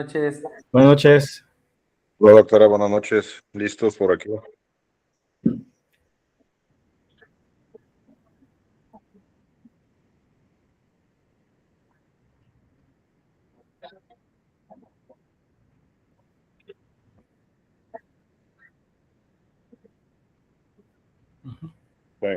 Noches. Buenas noches. Hola doctora, buenas noches. ¿Listos por aquí? Sí.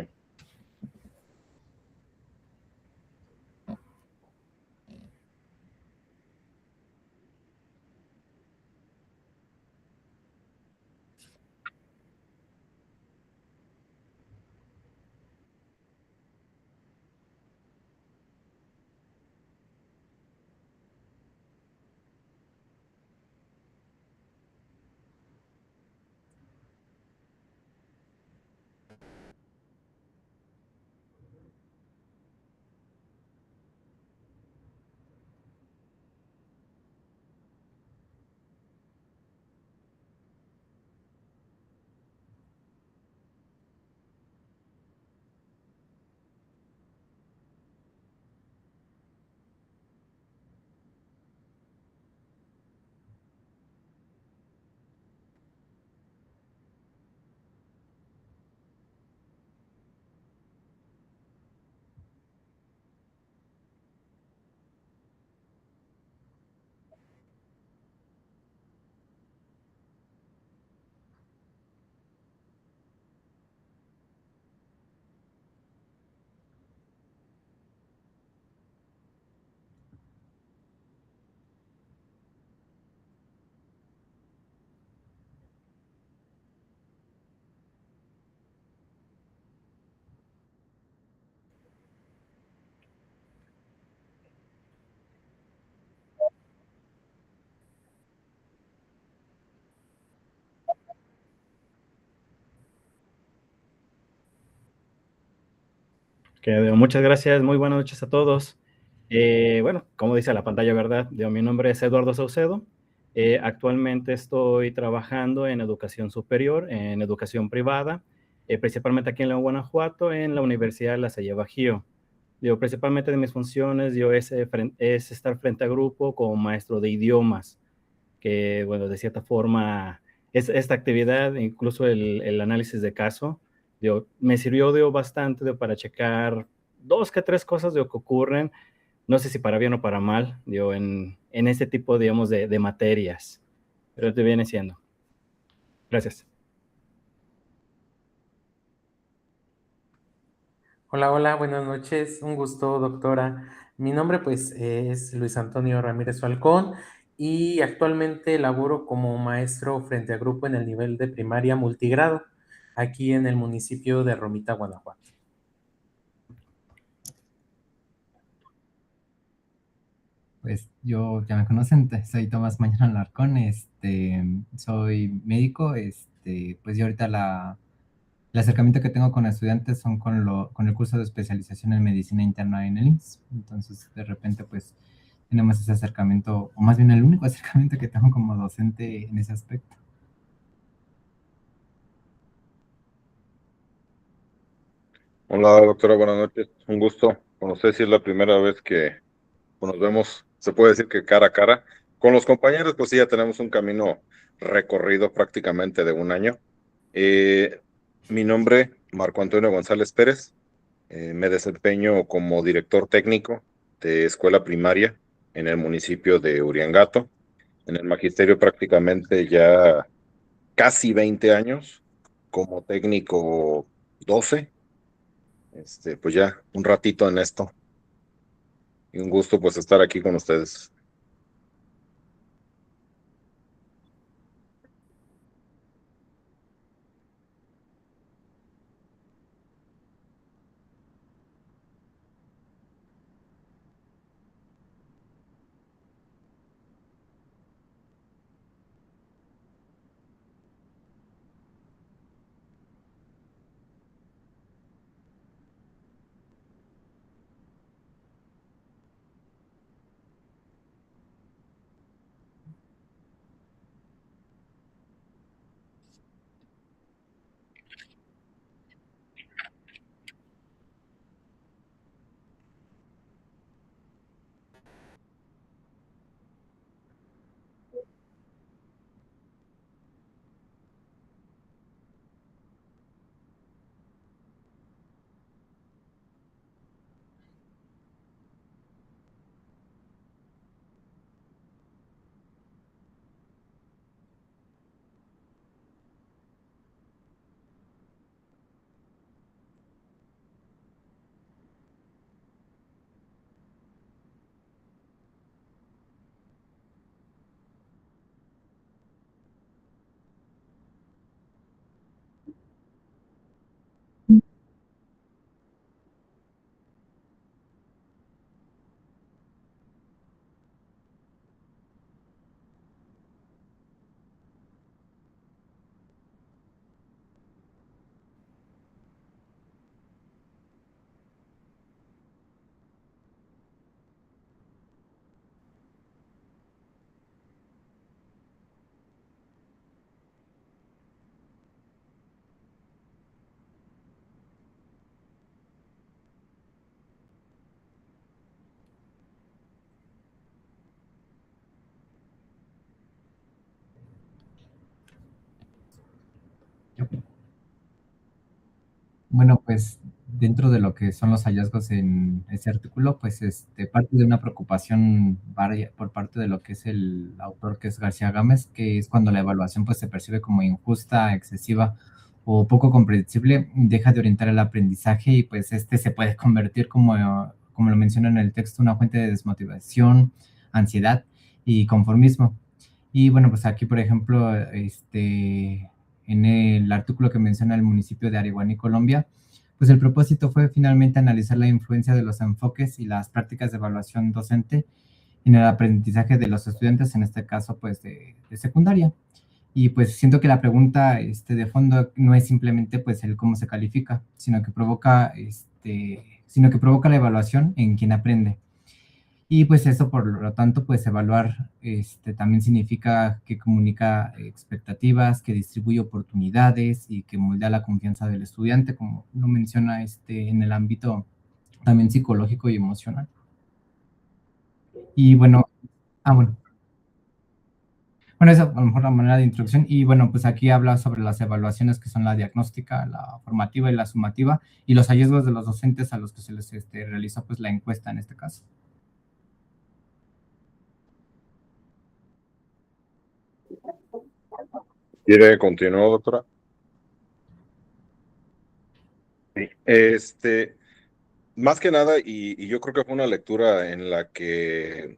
Muchas gracias, muy buenas noches a todos. Bueno, como dice la pantalla, ¿verdad? Mi nombre es Eduardo Saucedo. Actualmente estoy trabajando en educación superior, en educación privada, principalmente aquí en León, Guanajuato, en la Universidad La Salle Bajío. Principalmente de mis funciones, es estar frente a grupo como maestro de idiomas, que, bueno, de cierta forma, esta actividad, incluso el análisis de caso, me sirvió bastante para checar dos que tres cosas que ocurren, no sé si para bien o para mal, en este tipo, digamos, de materias, pero te viene siendo. Gracias. Hola, hola, buenas noches. Un gusto, doctora. Mi nombre, pues, es Luis Antonio Ramírez Falcón y actualmente laboro como maestro frente a grupo en el nivel de primaria multigrado, aquí en el municipio de Romita, Guanajuato. Pues yo ya me conocen, soy Tomás Mañana Alarcón, soy médico, pues yo ahorita el acercamiento que tengo con estudiantes son con el curso de especialización en medicina interna en el IMSS. Entonces, de repente, pues tenemos ese acercamiento, o más bien el único acercamiento que tengo como docente en ese aspecto. Hola doctora, buenas noches. Un gusto. Con usted si es la primera vez que nos vemos, se puede decir que cara a cara. Con los compañeros, pues sí, ya tenemos un camino recorrido prácticamente de un año. Eh, Mi nombre, Marco Antonio González Pérez. Me desempeño como director técnico de escuela primaria en el municipio de Uriangato. En el magisterio prácticamente ya casi 20 años, como técnico 12. Pues ya un ratito en esto y un gusto pues estar aquí con ustedes. Bueno, pues dentro de lo que son los hallazgos en ese artículo, pues parte de una preocupación por parte de lo que es el autor, que es García Gámez, que es cuando la evaluación pues se percibe como injusta, excesiva o poco comprensible, deja de orientar el aprendizaje y pues se puede convertir como lo menciona en el texto, una fuente de desmotivación, ansiedad y conformismo. Y bueno, pues aquí, por ejemplo, en el artículo que menciona el municipio de Arihuaní, Colombia, pues el propósito fue finalmente analizar la influencia de los enfoques y las prácticas de evaluación docente en el aprendizaje de los estudiantes, en este caso, pues de secundaria. Y pues siento que la pregunta de fondo no es simplemente pues el cómo se califica, sino que provoca la evaluación en quien aprende. Y pues eso, por lo tanto, pues evaluar también significa que comunica expectativas, que distribuye oportunidades y que moldea la confianza del estudiante, como lo menciona en el ámbito también psicológico y emocional. Y bueno, bueno. Bueno, esa a lo mejor la manera de introducción. Y bueno, pues aquí habla sobre las evaluaciones que son la diagnóstica, la formativa y la sumativa, y los hallazgos de los docentes a los que se les realizó pues la encuesta en este caso. ¿Quiere continuar, doctora? Sí. Más que nada, y yo creo que fue una lectura en la que,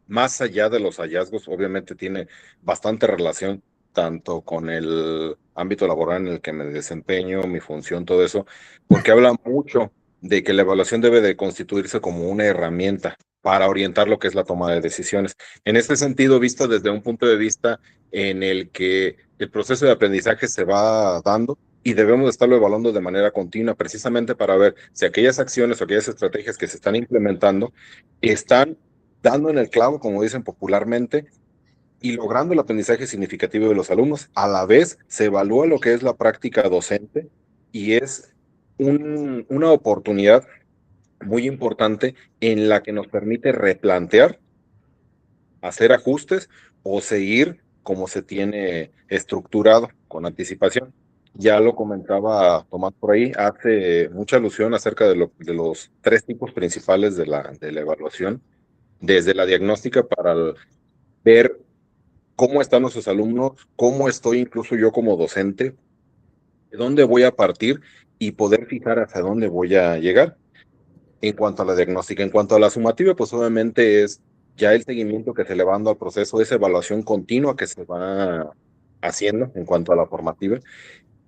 más allá de los hallazgos, obviamente tiene bastante relación tanto con el ámbito laboral en el que me desempeño, mi función, todo eso, porque habla mucho de que la evaluación debe de constituirse como una herramienta para orientar lo que es la toma de decisiones. En este sentido, visto desde un punto de vista en el que el proceso de aprendizaje se va dando y debemos estarlo evaluando de manera continua, precisamente para ver si aquellas acciones o aquellas estrategias que se están implementando están dando en el clavo, como dicen popularmente, y logrando el aprendizaje significativo de los alumnos. A la vez, se evalúa lo que es la práctica docente y es una oportunidad muy importante en la que nos permite replantear, hacer ajustes o seguir como se tiene estructurado con anticipación. Ya lo comentaba Tomás por ahí, hace mucha alusión acerca de los tres tipos principales de la evaluación, desde la diagnóstica para ver cómo están nuestros alumnos, cómo estoy incluso yo como docente, de dónde voy a partir y poder fijar hacia dónde voy a llegar. En cuanto a la diagnóstica, en cuanto a la sumativa, pues obviamente es ya el seguimiento que se le va dando al proceso, esa evaluación continua que se va haciendo en cuanto a la formativa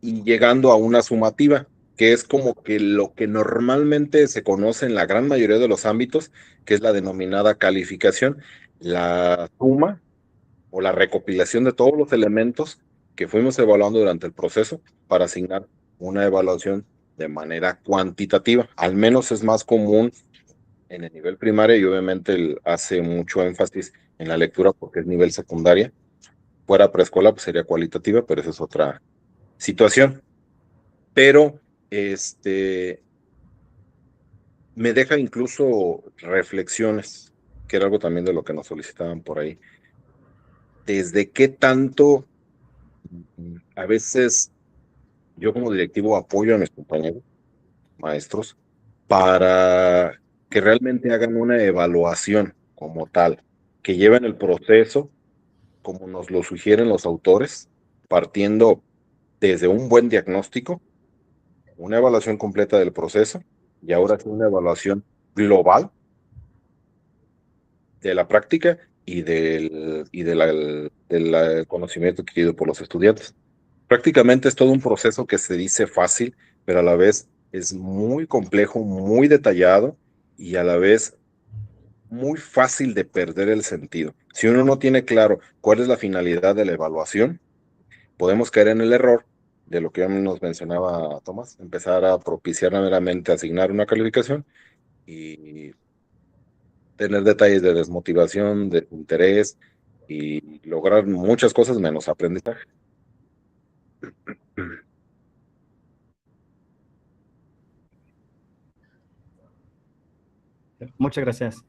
y llegando a una sumativa, que es como que lo que normalmente se conoce en la gran mayoría de los ámbitos, que es la denominada calificación, la suma o la recopilación de todos los elementos que fuimos evaluando durante el proceso para asignar una evaluación de manera cuantitativa. Al menos es más común en el nivel primario y obviamente hace mucho énfasis en la lectura porque es nivel secundaria. Fuera preescolar pues sería cualitativa, pero esa es otra situación. Pero me deja incluso reflexiones, que era algo también de lo que nos solicitaban por ahí. Desde qué tanto a veces yo como directivo apoyo a mis compañeros, maestros, para que realmente hagan una evaluación como tal, que lleven el proceso como nos lo sugieren los autores, partiendo desde un buen diagnóstico, una evaluación completa del proceso y ahora sí una evaluación global de la práctica y del conocimiento adquirido por los estudiantes. Prácticamente es todo un proceso que se dice fácil, pero a la vez es muy complejo, muy detallado y a la vez muy fácil de perder el sentido. Si uno no tiene claro cuál es la finalidad de la evaluación, podemos caer en el error de lo que ya nos mencionaba Tomás, empezar a propiciar meramente asignar una calificación y tener detalles de desmotivación, de interés y lograr muchas cosas menos aprendizaje. Muchas gracias.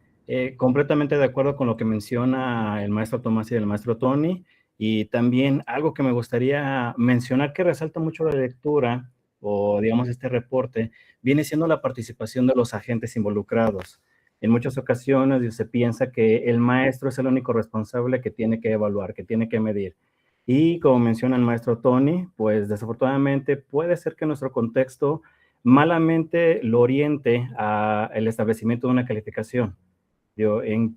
Completamente de acuerdo con lo que menciona el maestro Tomás y el maestro Tony. Y también algo que me gustaría mencionar que resalta mucho la lectura o digamos este reporte, viene siendo la participación de los agentes involucrados. En muchas ocasiones se piensa que el maestro es el único responsable que tiene que evaluar, que tiene que medir. Y como menciona el maestro Tony, pues desafortunadamente puede ser que nuestro contexto malamente lo oriente al establecimiento de una calificación.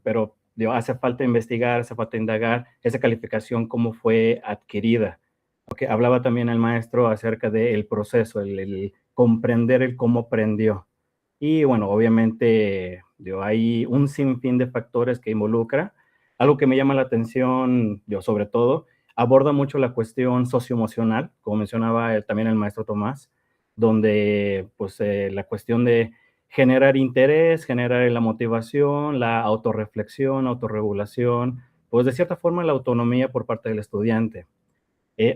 Pero hace falta investigar, hace falta indagar esa calificación, cómo fue adquirida. Porque hablaba también el maestro acerca del proceso, el comprender el cómo aprendió. Y bueno, obviamente hay un sinfín de factores que involucra. Algo que me llama la atención, sobre todo, aborda mucho la cuestión socioemocional, como mencionaba también el maestro Tomás, donde pues la cuestión de generar interés, generar la motivación, la autorreflexión, autorregulación, pues de cierta forma la autonomía por parte del estudiante.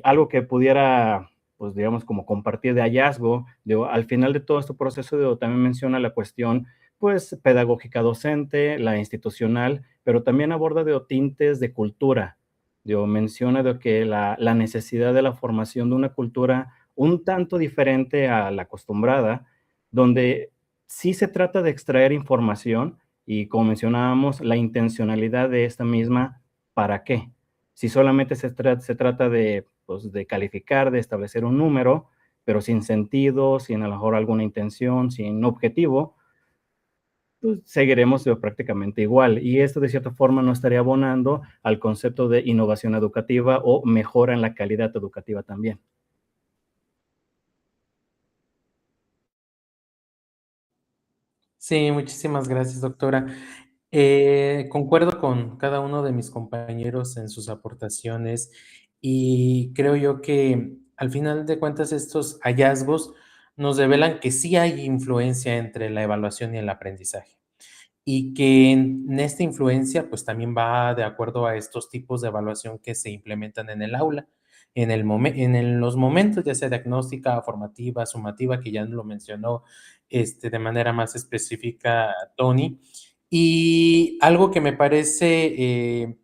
Algo que pudiera, pues digamos, como compartir de hallazgo, al final de todo este proceso también menciona la cuestión, pues, pedagógica docente, la institucional, pero también aborda tintes de cultura. Menciona que la necesidad de la formación de una cultura un tanto diferente a la acostumbrada, donde sí se trata de extraer información y, como mencionábamos, la intencionalidad de esta misma, ¿para qué? Si solamente se trata de, pues, de calificar, de establecer un número, pero sin sentido, sin a lo mejor alguna intención, sin objetivo, pues seguiremos prácticamente igual. Y esto de cierta forma no estaría abonando al concepto de innovación educativa o mejora en la calidad educativa también. Sí, muchísimas gracias, doctora. Concuerdo con cada uno de mis compañeros en sus aportaciones y creo yo que al final de cuentas estos hallazgos nos revelan que sí hay influencia entre la evaluación y el aprendizaje y que en esta influencia pues también va de acuerdo a estos tipos de evaluación que se implementan en el aula, en los momentos ya sea diagnóstica, formativa, sumativa, que ya lo mencionó de manera más específica Tony. Y algo que me parece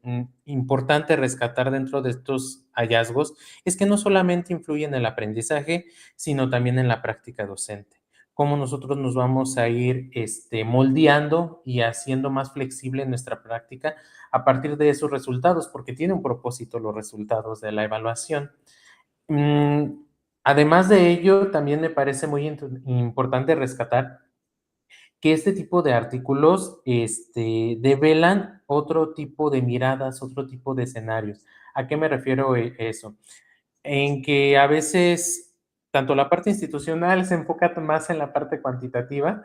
importante rescatar dentro de estos hallazgos es que no solamente influye en el aprendizaje, sino también en la práctica docente. Cómo nosotros nos vamos a ir moldeando y haciendo más flexible nuestra práctica a partir de esos resultados, porque tiene un propósito los resultados de la evaluación. Mm, Además de ello, también me parece muy importante rescatar que este tipo de artículos develan otro tipo de miradas, otro tipo de escenarios. ¿A qué me refiero eso? En que a veces tanto la parte institucional se enfoca más en la parte cuantitativa,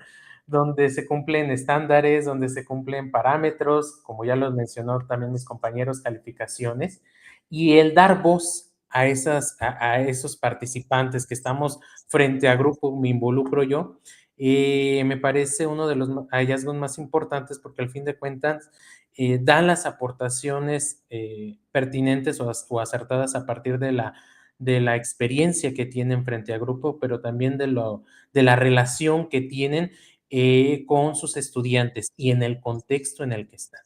donde se cumplen estándares, donde se cumplen parámetros, como ya los mencionó también mis compañeros, calificaciones, y el dar voz a, a esos participantes que estamos frente a grupo, me involucro yo, me parece uno de los hallazgos más importantes porque al fin de cuentas dan las aportaciones pertinentes o acertadas a partir de la experiencia que tienen frente a grupo, pero también de la relación que tienen con sus estudiantes y en el contexto en el que están.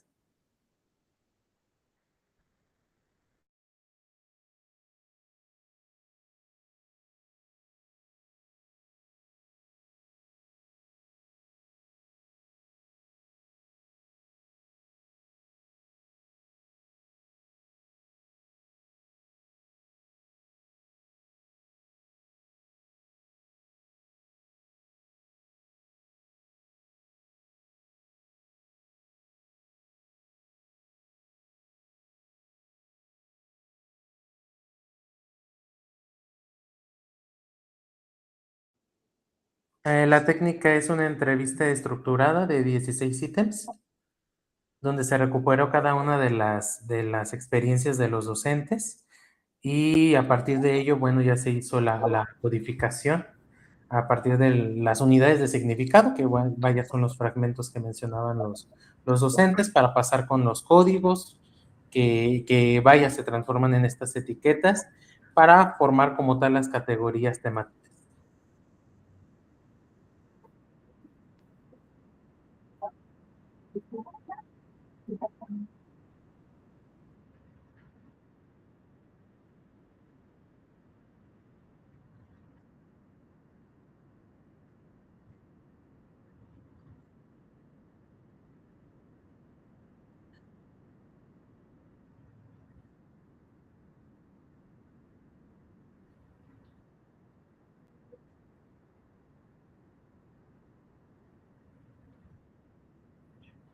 La técnica es una entrevista estructurada de 16 ítems, donde se recuperó cada una de las experiencias de los docentes y a partir de ello, bueno, ya se hizo la codificación a partir de las unidades de significado, que vaya son los fragmentos que mencionaban los docentes, para pasar con los códigos que vaya se transforman en estas etiquetas para formar como tal las categorías temáticas.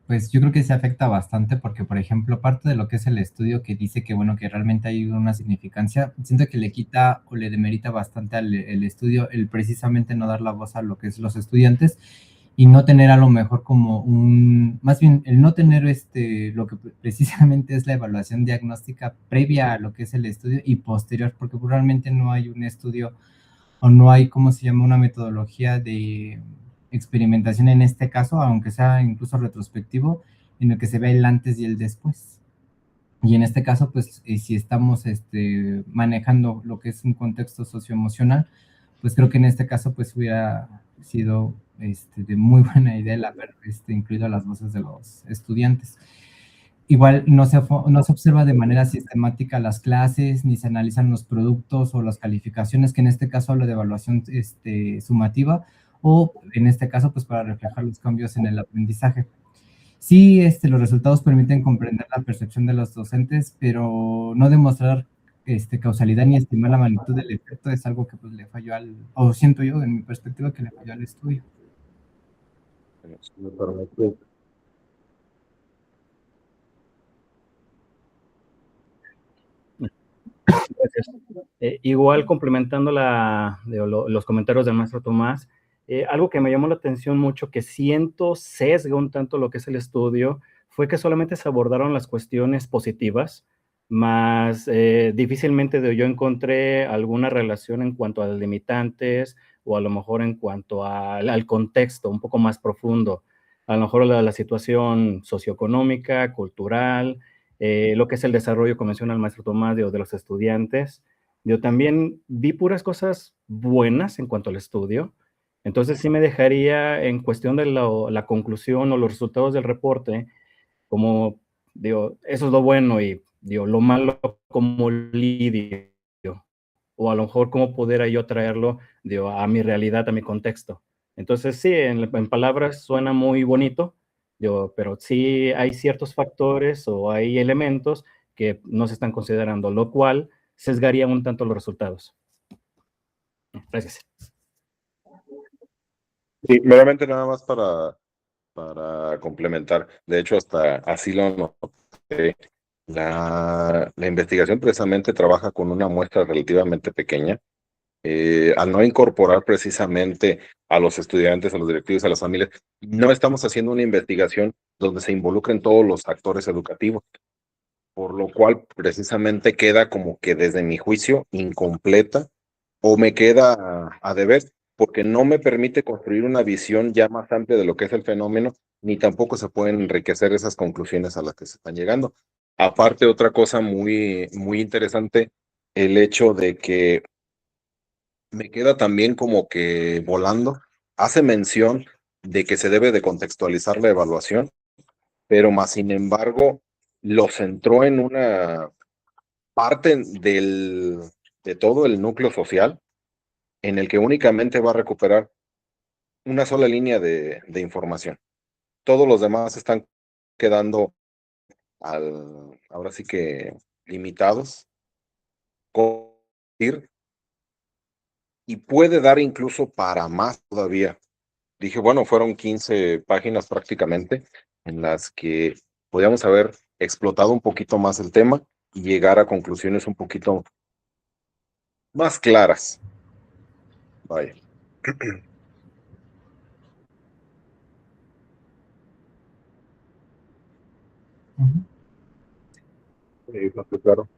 Pues yo creo que se afecta bastante porque, por ejemplo, parte de lo que es el estudio que dice que, bueno, que realmente hay una significancia, siento que le quita o le demerita bastante al el estudio el precisamente no dar la voz a lo que es los estudiantes y no tener a lo mejor como más bien el no tener lo que precisamente es la evaluación diagnóstica previa a lo que es el estudio y posterior, porque pues, realmente no hay un estudio o no hay, ¿cómo se llama?, una metodología de experimentación en este caso, aunque sea incluso retrospectivo, en el que se ve el antes y el después. Y en este caso, pues, si estamos manejando lo que es un contexto socioemocional, pues creo que en este caso, pues hubiera sido de muy buena idea el haber incluido las voces de los estudiantes. Igual no se observa de manera sistemática las clases, ni se analizan los productos o las calificaciones, que en este caso hablo de evaluación sumativa, o en este caso, pues para reflejar los cambios en el aprendizaje. Sí, los resultados permiten comprender la percepción de los docentes, pero no demostrar causalidad ni estimar la magnitud del efecto es algo que pues le falló o siento yo en mi perspectiva que le falló al estudio. Si me permite. Gracias. Igual complementando los comentarios del maestro Tomás, algo que me llamó la atención mucho, que siento sesga un tanto lo que es el estudio, fue que solamente se abordaron las cuestiones positivas, más difícilmente yo encontré alguna relación en cuanto a limitantes o a lo mejor en cuanto al contexto un poco más profundo, a lo mejor la situación socioeconómica, cultural, lo que es el desarrollo, como menciona el maestro Tomás, de los estudiantes. Yo también vi puras cosas buenas en cuanto al estudio, entonces sí me dejaría en cuestión de la conclusión o los resultados del reporte, como, digo, eso es lo bueno y, digo, lo malo como lidio, o a lo mejor cómo pudiera yo traerlo, digo, a mi realidad, a mi contexto. Entonces sí, en palabras suena muy bonito, pero sí hay ciertos factores o hay elementos que no se están considerando, lo cual sesgaría un tanto los resultados. Gracias. Sí, meramente nada más para complementar. De hecho, hasta así lo noté. La investigación precisamente trabaja con una muestra relativamente pequeña. Al no incorporar precisamente a los estudiantes, a los directivos, a las familias, no estamos haciendo una investigación donde se involucren todos los actores educativos, por lo cual precisamente queda como que desde mi juicio incompleta o me queda a deber, porque no me permite construir una visión ya más amplia de lo que es el fenómeno, ni tampoco se pueden enriquecer esas conclusiones a las que se están llegando. Aparte, otra cosa muy interesante, el hecho de que me queda también como que volando, hace mención de que se debe de contextualizar la evaluación, pero más sin embargo lo centró en una parte de todo el núcleo social en el que únicamente va a recuperar una sola línea de información. Todos los demás están quedando ahora sí que limitados con ir, y puede dar incluso para más todavía. Dije, bueno, fueron 15 páginas prácticamente en las que podíamos haber explotado un poquito más el tema y llegar a conclusiones un poquito más claras. Vaya. Ujú. Sí, claro.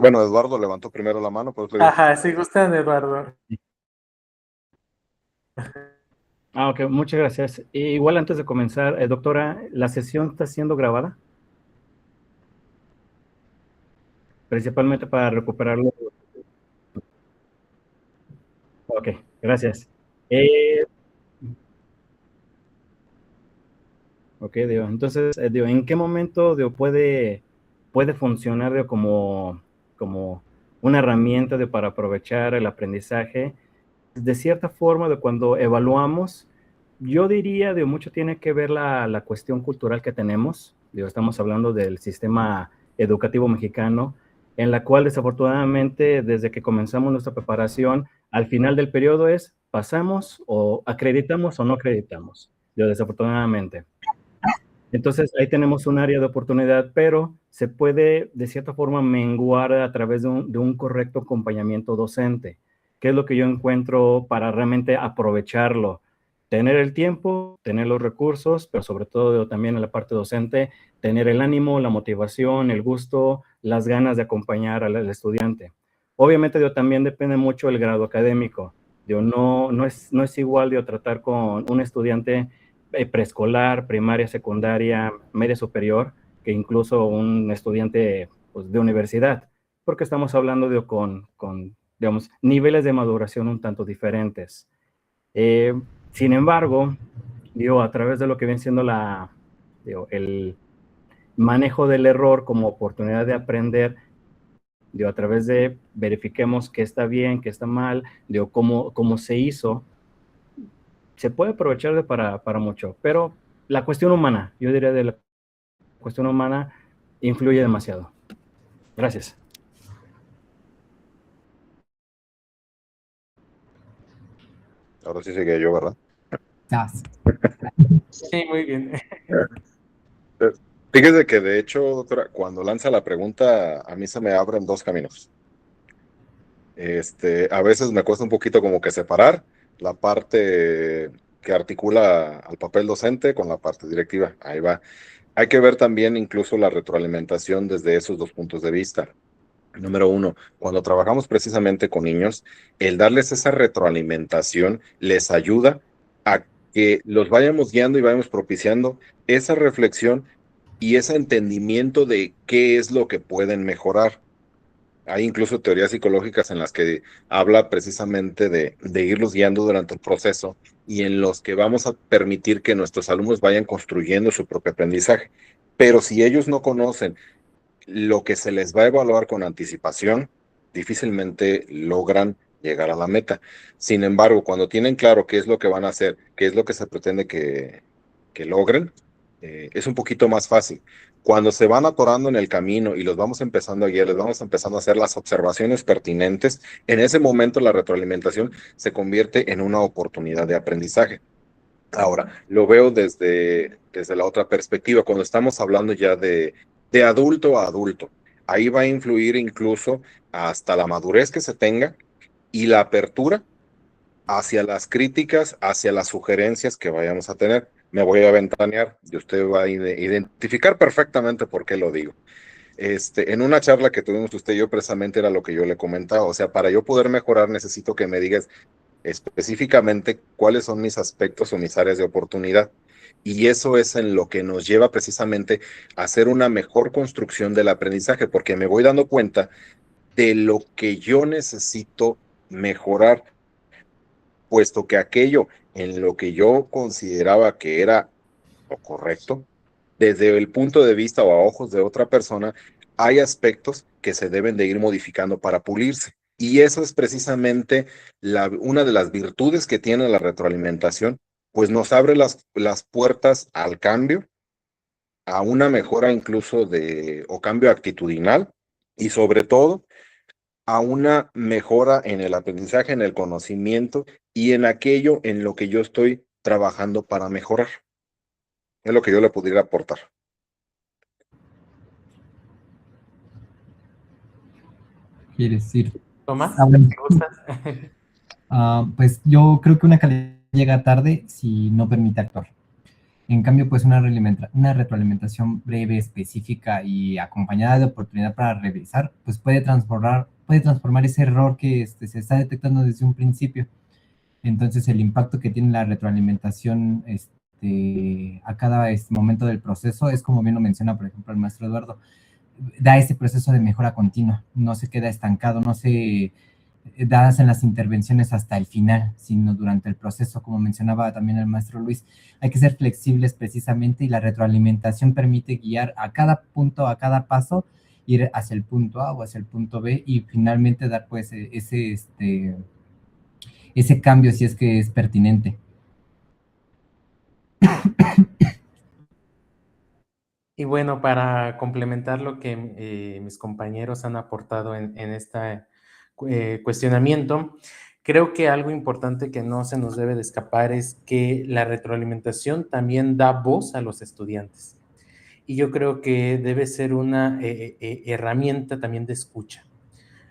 Bueno, Eduardo levantó primero la mano, pues le digo. Ajá, si gustan, Eduardo. Ok, muchas gracias. Igual antes de comenzar, doctora, ¿la sesión está siendo grabada? Principalmente para recuperarlo. Ok, gracias. Ok, digo, entonces, digo, ¿en qué momento digo, puede funcionar digo, como una herramienta para aprovechar el aprendizaje? De cierta forma, de cuando evaluamos, yo diría, digo, mucho tiene que ver la cuestión cultural que tenemos. Digo, estamos hablando del sistema educativo mexicano, en la cual desafortunadamente, desde que comenzamos nuestra preparación, al final del periodo es pasamos o acreditamos o no acreditamos, digo, desafortunadamente. Entonces, ahí tenemos un área de oportunidad, pero se puede, de cierta forma, menguar a través de un correcto acompañamiento docente, que es lo que yo encuentro para realmente aprovecharlo. Tener el tiempo, tener los recursos, pero sobre todo también en la parte docente, tener el ánimo, la motivación, el gusto, las ganas de acompañar al estudiante. Obviamente, también depende mucho del grado académico. No es igual tratar con un estudiante preescolar, primaria, secundaria, media superior, que incluso un estudiante pues, de universidad, porque estamos hablando con, digamos, niveles de maduración un tanto diferentes. Sin embargo, a través de lo que viene siendo el manejo del error como oportunidad de aprender, a través de verifiquemos qué está bien, qué está mal, cómo se hizo, se puede aprovechar para mucho, pero la cuestión humana, yo diría de la cuestión humana, influye demasiado. Gracias. Ahora sí seguía yo, ¿verdad? Sí, muy bien. Fíjese que de hecho, doctora, cuando lanza la pregunta, a mí se me abren dos caminos. A veces me cuesta un poquito como que separar la parte que articula al papel docente con la parte directiva. Ahí va. Hay que ver también incluso la retroalimentación desde esos dos puntos de vista. Número uno, cuando trabajamos precisamente con niños, el darles esa retroalimentación les ayuda a que los vayamos guiando y vayamos propiciando esa reflexión y ese entendimiento de qué es lo que pueden mejorar. Hay incluso teorías psicológicas en las que habla precisamente de irlos guiando durante el proceso y en los que vamos a permitir que nuestros alumnos vayan construyendo su propio aprendizaje. Pero si ellos no conocen lo que se les va a evaluar con anticipación, difícilmente logran llegar a la meta. Sin embargo, cuando tienen claro qué es lo que van a hacer, qué es lo que se pretende que logren, es un poquito más fácil. Cuando se van atorando en el camino y los vamos empezando a guiar, les vamos empezando a hacer las observaciones pertinentes, en ese momento la retroalimentación se convierte en una oportunidad de aprendizaje. Ahora, lo veo desde la otra perspectiva, cuando estamos hablando ya de adulto a adulto. Ahí va a influir incluso hasta la madurez que se tenga y la apertura hacia las críticas, hacia las sugerencias que vayamos a tener. Me voy a ventanear y usted va a identificar perfectamente por qué lo digo. En una charla que tuvimos usted y yo, precisamente era lo que yo le comentaba. O sea, para yo poder mejorar, necesito que me digas específicamente cuáles son mis aspectos o mis áreas de oportunidad. Y eso es en lo que nos lleva precisamente a hacer una mejor construcción del aprendizaje, porque me voy dando cuenta de lo que yo necesito mejorar, puesto que aquello en lo que yo consideraba que era lo correcto, desde el punto de vista o a ojos de otra persona, hay aspectos que se deben de ir modificando para pulirse. Y eso es precisamente una de las virtudes que tiene la retroalimentación, pues nos abre las puertas al cambio, a una mejora incluso o cambio actitudinal y sobre todo a una mejora en el aprendizaje, en el conocimiento y en aquello en lo que yo estoy trabajando para mejorar. Es lo que yo le pudiera aportar. ¿Quieres decir? Tomás, Bueno. ¿te gustas? Pues yo creo que una calidad llega tarde si no permite actuar. En cambio, pues una retroalimentación breve, específica y acompañada de oportunidad para revisar, pues puede transformar ese error que se está detectando desde un principio. Entonces, el impacto que tiene la retroalimentación a cada momento del proceso es como bien lo menciona, por ejemplo, el maestro Eduardo, da ese proceso de mejora continua, no se queda estancado, no se dadas en las intervenciones hasta el final, sino durante el proceso, como mencionaba también el maestro Luis. Hay que ser flexibles precisamente y la retroalimentación permite guiar a cada punto, a cada paso, ir hacia el punto A o hacia el punto B y finalmente dar pues ese cambio si es que es pertinente. Y bueno, para complementar lo que mis compañeros han aportado en este cuestionamiento, creo que algo importante que no se nos debe de escapar es que la retroalimentación también da voz a los estudiantes. Y yo creo que debe ser una herramienta también de escucha.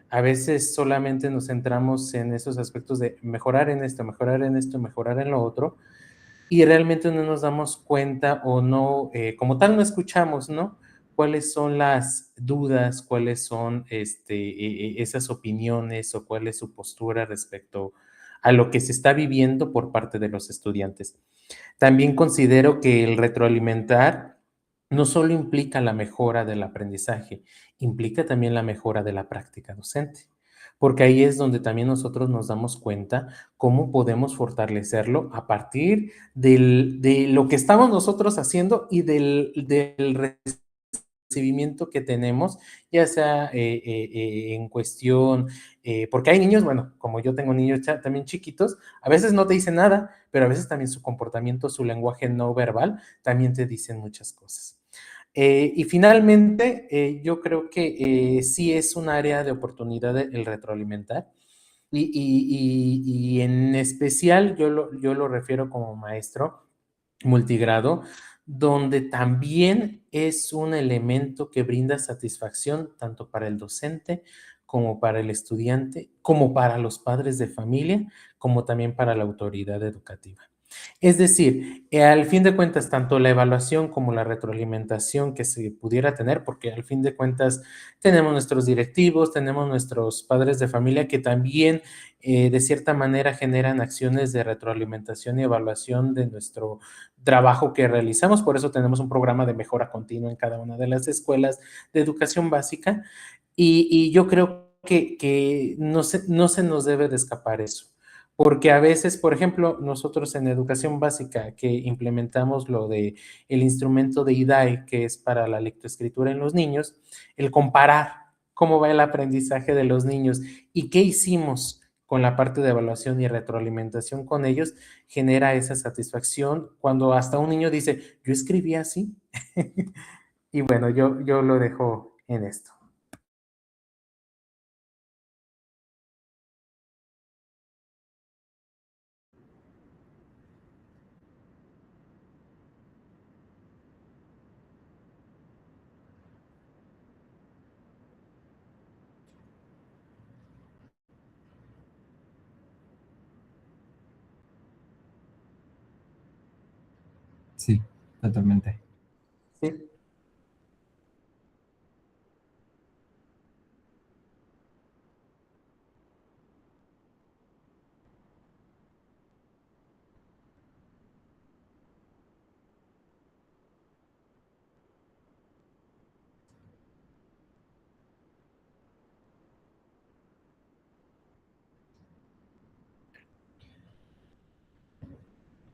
A veces solamente nos centramos en esos aspectos de mejorar en esto, mejorar en esto, mejorar en lo otro, y realmente no nos damos cuenta o no, como tal no escuchamos, ¿no? Cuáles son las dudas, cuáles son esas opiniones o cuál es su postura respecto a lo que se está viviendo por parte de los estudiantes. También considero que el retroalimentar no solo implica la mejora del aprendizaje, implica también la mejora de la práctica docente, porque ahí es donde también nosotros nos damos cuenta cómo podemos fortalecerlo a partir de lo que estamos nosotros haciendo y del recibimiento que tenemos, ya sea en cuestión, porque hay niños, bueno, como yo tengo niños también chiquitos, a veces no te dicen nada, pero a veces también su comportamiento, su lenguaje no verbal, también te dicen muchas cosas. Y finalmente, yo creo que sí es un área de oportunidad el retroalimentar. Y en especial yo lo refiero como maestro multigrado, donde también es un elemento que brinda satisfacción tanto para el docente como para el estudiante, como para los padres de familia, como también para la autoridad educativa. Es decir, al fin de cuentas, tanto la evaluación como la retroalimentación que se pudiera tener, porque al fin de cuentas tenemos nuestros directivos, tenemos nuestros padres de familia que también de cierta manera generan acciones de retroalimentación y evaluación de nuestro trabajo que realizamos. Por eso tenemos un programa de mejora continua en cada una de las escuelas de educación básica y yo creo que no se nos debe de escapar eso. Porque a veces, por ejemplo, nosotros en educación básica que implementamos lo de el instrumento de IDAE, que es para la lectoescritura en los niños, el comparar cómo va el aprendizaje de los niños y qué hicimos con la parte de evaluación y retroalimentación con ellos, genera esa satisfacción cuando hasta un niño dice, yo escribí así. Y bueno, yo lo dejo en esto. Sí, totalmente. Sí.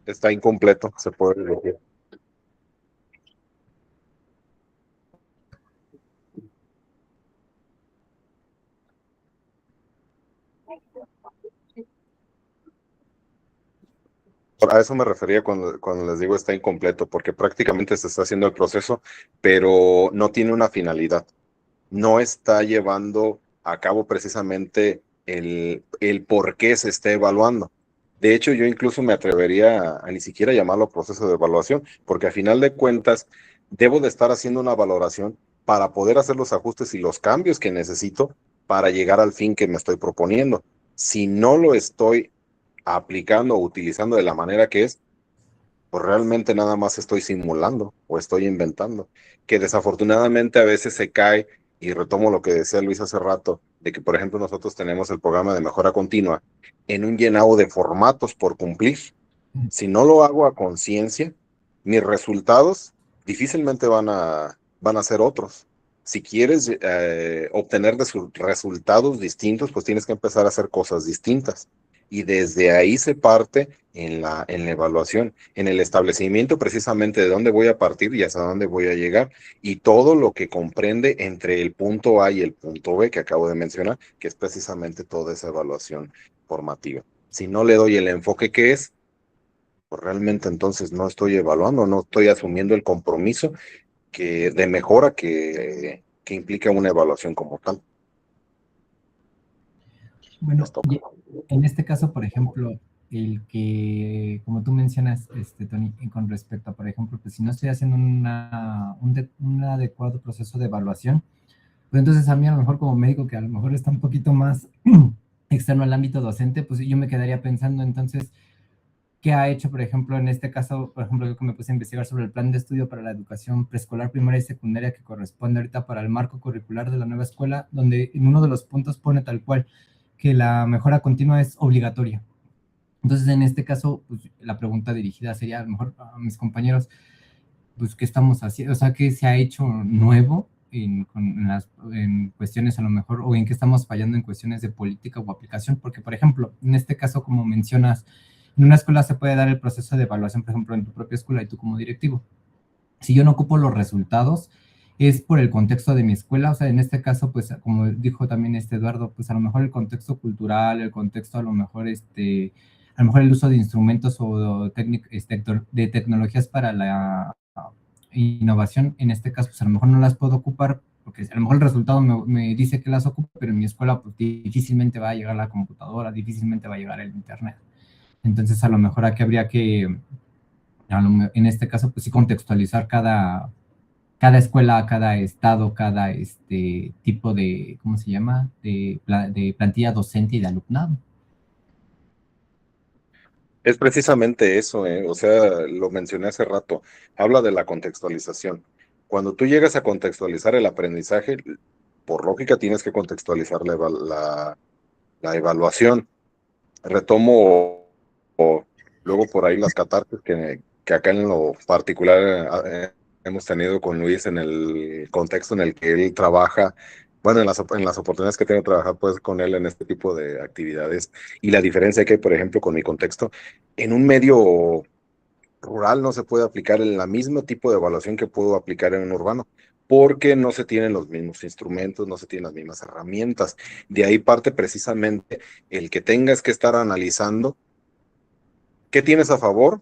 Está incompleto, se puede decir. A eso me refería cuando les digo está incompleto, porque prácticamente se está haciendo el proceso, pero no tiene una finalidad. No está llevando a cabo precisamente el por qué se está evaluando. De hecho, yo incluso me atrevería a ni siquiera llamarlo proceso de evaluación, porque a final de cuentas debo de estar haciendo una valoración para poder hacer los ajustes y los cambios que necesito para llegar al fin que me estoy proponiendo. Si no lo estoy aplicando o utilizando de la manera que es, pues realmente nada más estoy simulando o estoy inventando, que desafortunadamente a veces se cae, y retomo lo que decía Luis hace rato, de que por ejemplo nosotros tenemos el programa de mejora continua en un llenado de formatos por cumplir. Si no lo hago a conciencia, mis resultados difícilmente van a ser otros. Si quieres obtener resultados distintos, pues tienes que empezar a hacer cosas distintas. Y desde ahí se parte en la evaluación, en el establecimiento precisamente de dónde voy a partir y hasta dónde voy a llegar. Y todo lo que comprende entre el punto A y el punto B que acabo de mencionar, que es precisamente toda esa evaluación formativa. Si no le doy el enfoque que es, pues realmente entonces no estoy evaluando, no estoy asumiendo el compromiso de mejora que implica una evaluación como tal. Bueno, en este caso, por ejemplo, el que, como tú mencionas, Tony, con respecto a, por ejemplo, pues si no estoy haciendo un adecuado proceso de evaluación, pues entonces a mí a lo mejor como médico, que a lo mejor está un poquito más externo al ámbito docente, pues yo me quedaría pensando entonces, ¿qué ha hecho, por ejemplo, en este caso, por ejemplo, yo que me puse a investigar sobre el plan de estudio para la educación preescolar, primaria y secundaria que corresponde ahorita para el marco curricular de la nueva escuela, donde en uno de los puntos pone tal cual que la mejora continua es obligatoria? Entonces, en este caso, pues, la pregunta dirigida sería a lo mejor a mis compañeros, pues, ¿qué estamos haciendo? O sea, ¿qué se ha hecho nuevo en cuestiones a lo mejor, o en qué estamos fallando en cuestiones de política o aplicación? Porque, por ejemplo, en este caso, como mencionas, en una escuela se puede dar el proceso de evaluación, por ejemplo, en tu propia escuela y tú como directivo. Si yo no ocupo los resultados, es por el contexto de mi escuela. O sea, en este caso, pues, como dijo también Eduardo, pues a lo mejor el contexto cultural, el contexto a lo mejor, a lo mejor el uso de instrumentos o de tecnologías para la innovación, en este caso, pues a lo mejor no las puedo ocupar, porque a lo mejor el resultado me dice que las ocupo, pero en mi escuela pues difícilmente va a llegar la computadora, difícilmente va a llegar el internet. Entonces, a lo mejor aquí habría que, en este caso, pues sí contextualizar cada escuela, cada estado, cada tipo de, ¿cómo se llama? De plantilla docente y de alumnado. Es precisamente eso, o sea, lo mencioné hace rato, habla de la contextualización. Cuando tú llegas a contextualizar el aprendizaje, por lógica tienes que contextualizar la evaluación. Retomo luego por ahí las catarsis que acá en lo particular hemos tenido con Luis en el contexto en el que él trabaja, bueno, en las oportunidades que tengo de trabajar pues con él en este tipo de actividades, y la diferencia que hay, por ejemplo, con mi contexto, en un medio rural no se puede aplicar el mismo tipo de evaluación que puedo aplicar en un urbano, porque no se tienen los mismos instrumentos, no se tienen las mismas herramientas. De ahí parte precisamente el que tengas que estar analizando qué tienes a favor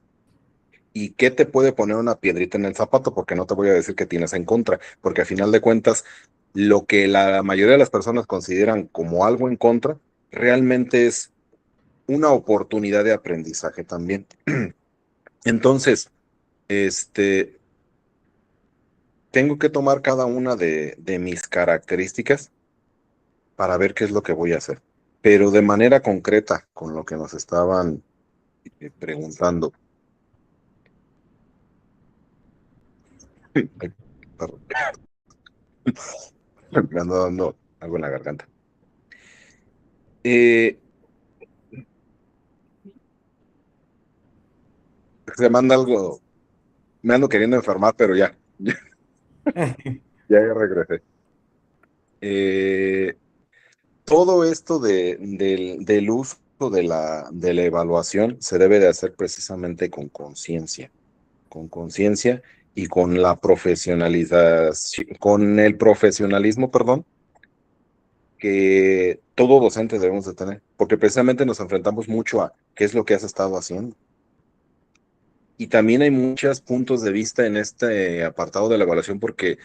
y qué te puede poner una piedrita en el zapato, porque no te voy a decir que tienes en contra, porque al final de cuentas, lo que la mayoría de las personas consideran como algo en contra, realmente es una oportunidad de aprendizaje también. Entonces, tengo que tomar cada una de mis características para ver qué es lo que voy a hacer, pero de manera concreta, con lo que nos estaban preguntando. Ay, perdón. Me ando dando algo en la garganta. Se manda algo, me ando queriendo enfermar, pero ya regresé. Todo esto del uso de la evaluación se debe de hacer precisamente con conciencia y con la profesionalización, con el profesionalismo, perdón, que todo docente debemos de tener, porque precisamente nos enfrentamos mucho a qué es lo que has estado haciendo. Y también hay muchos puntos de vista en este apartado de la evaluación, porque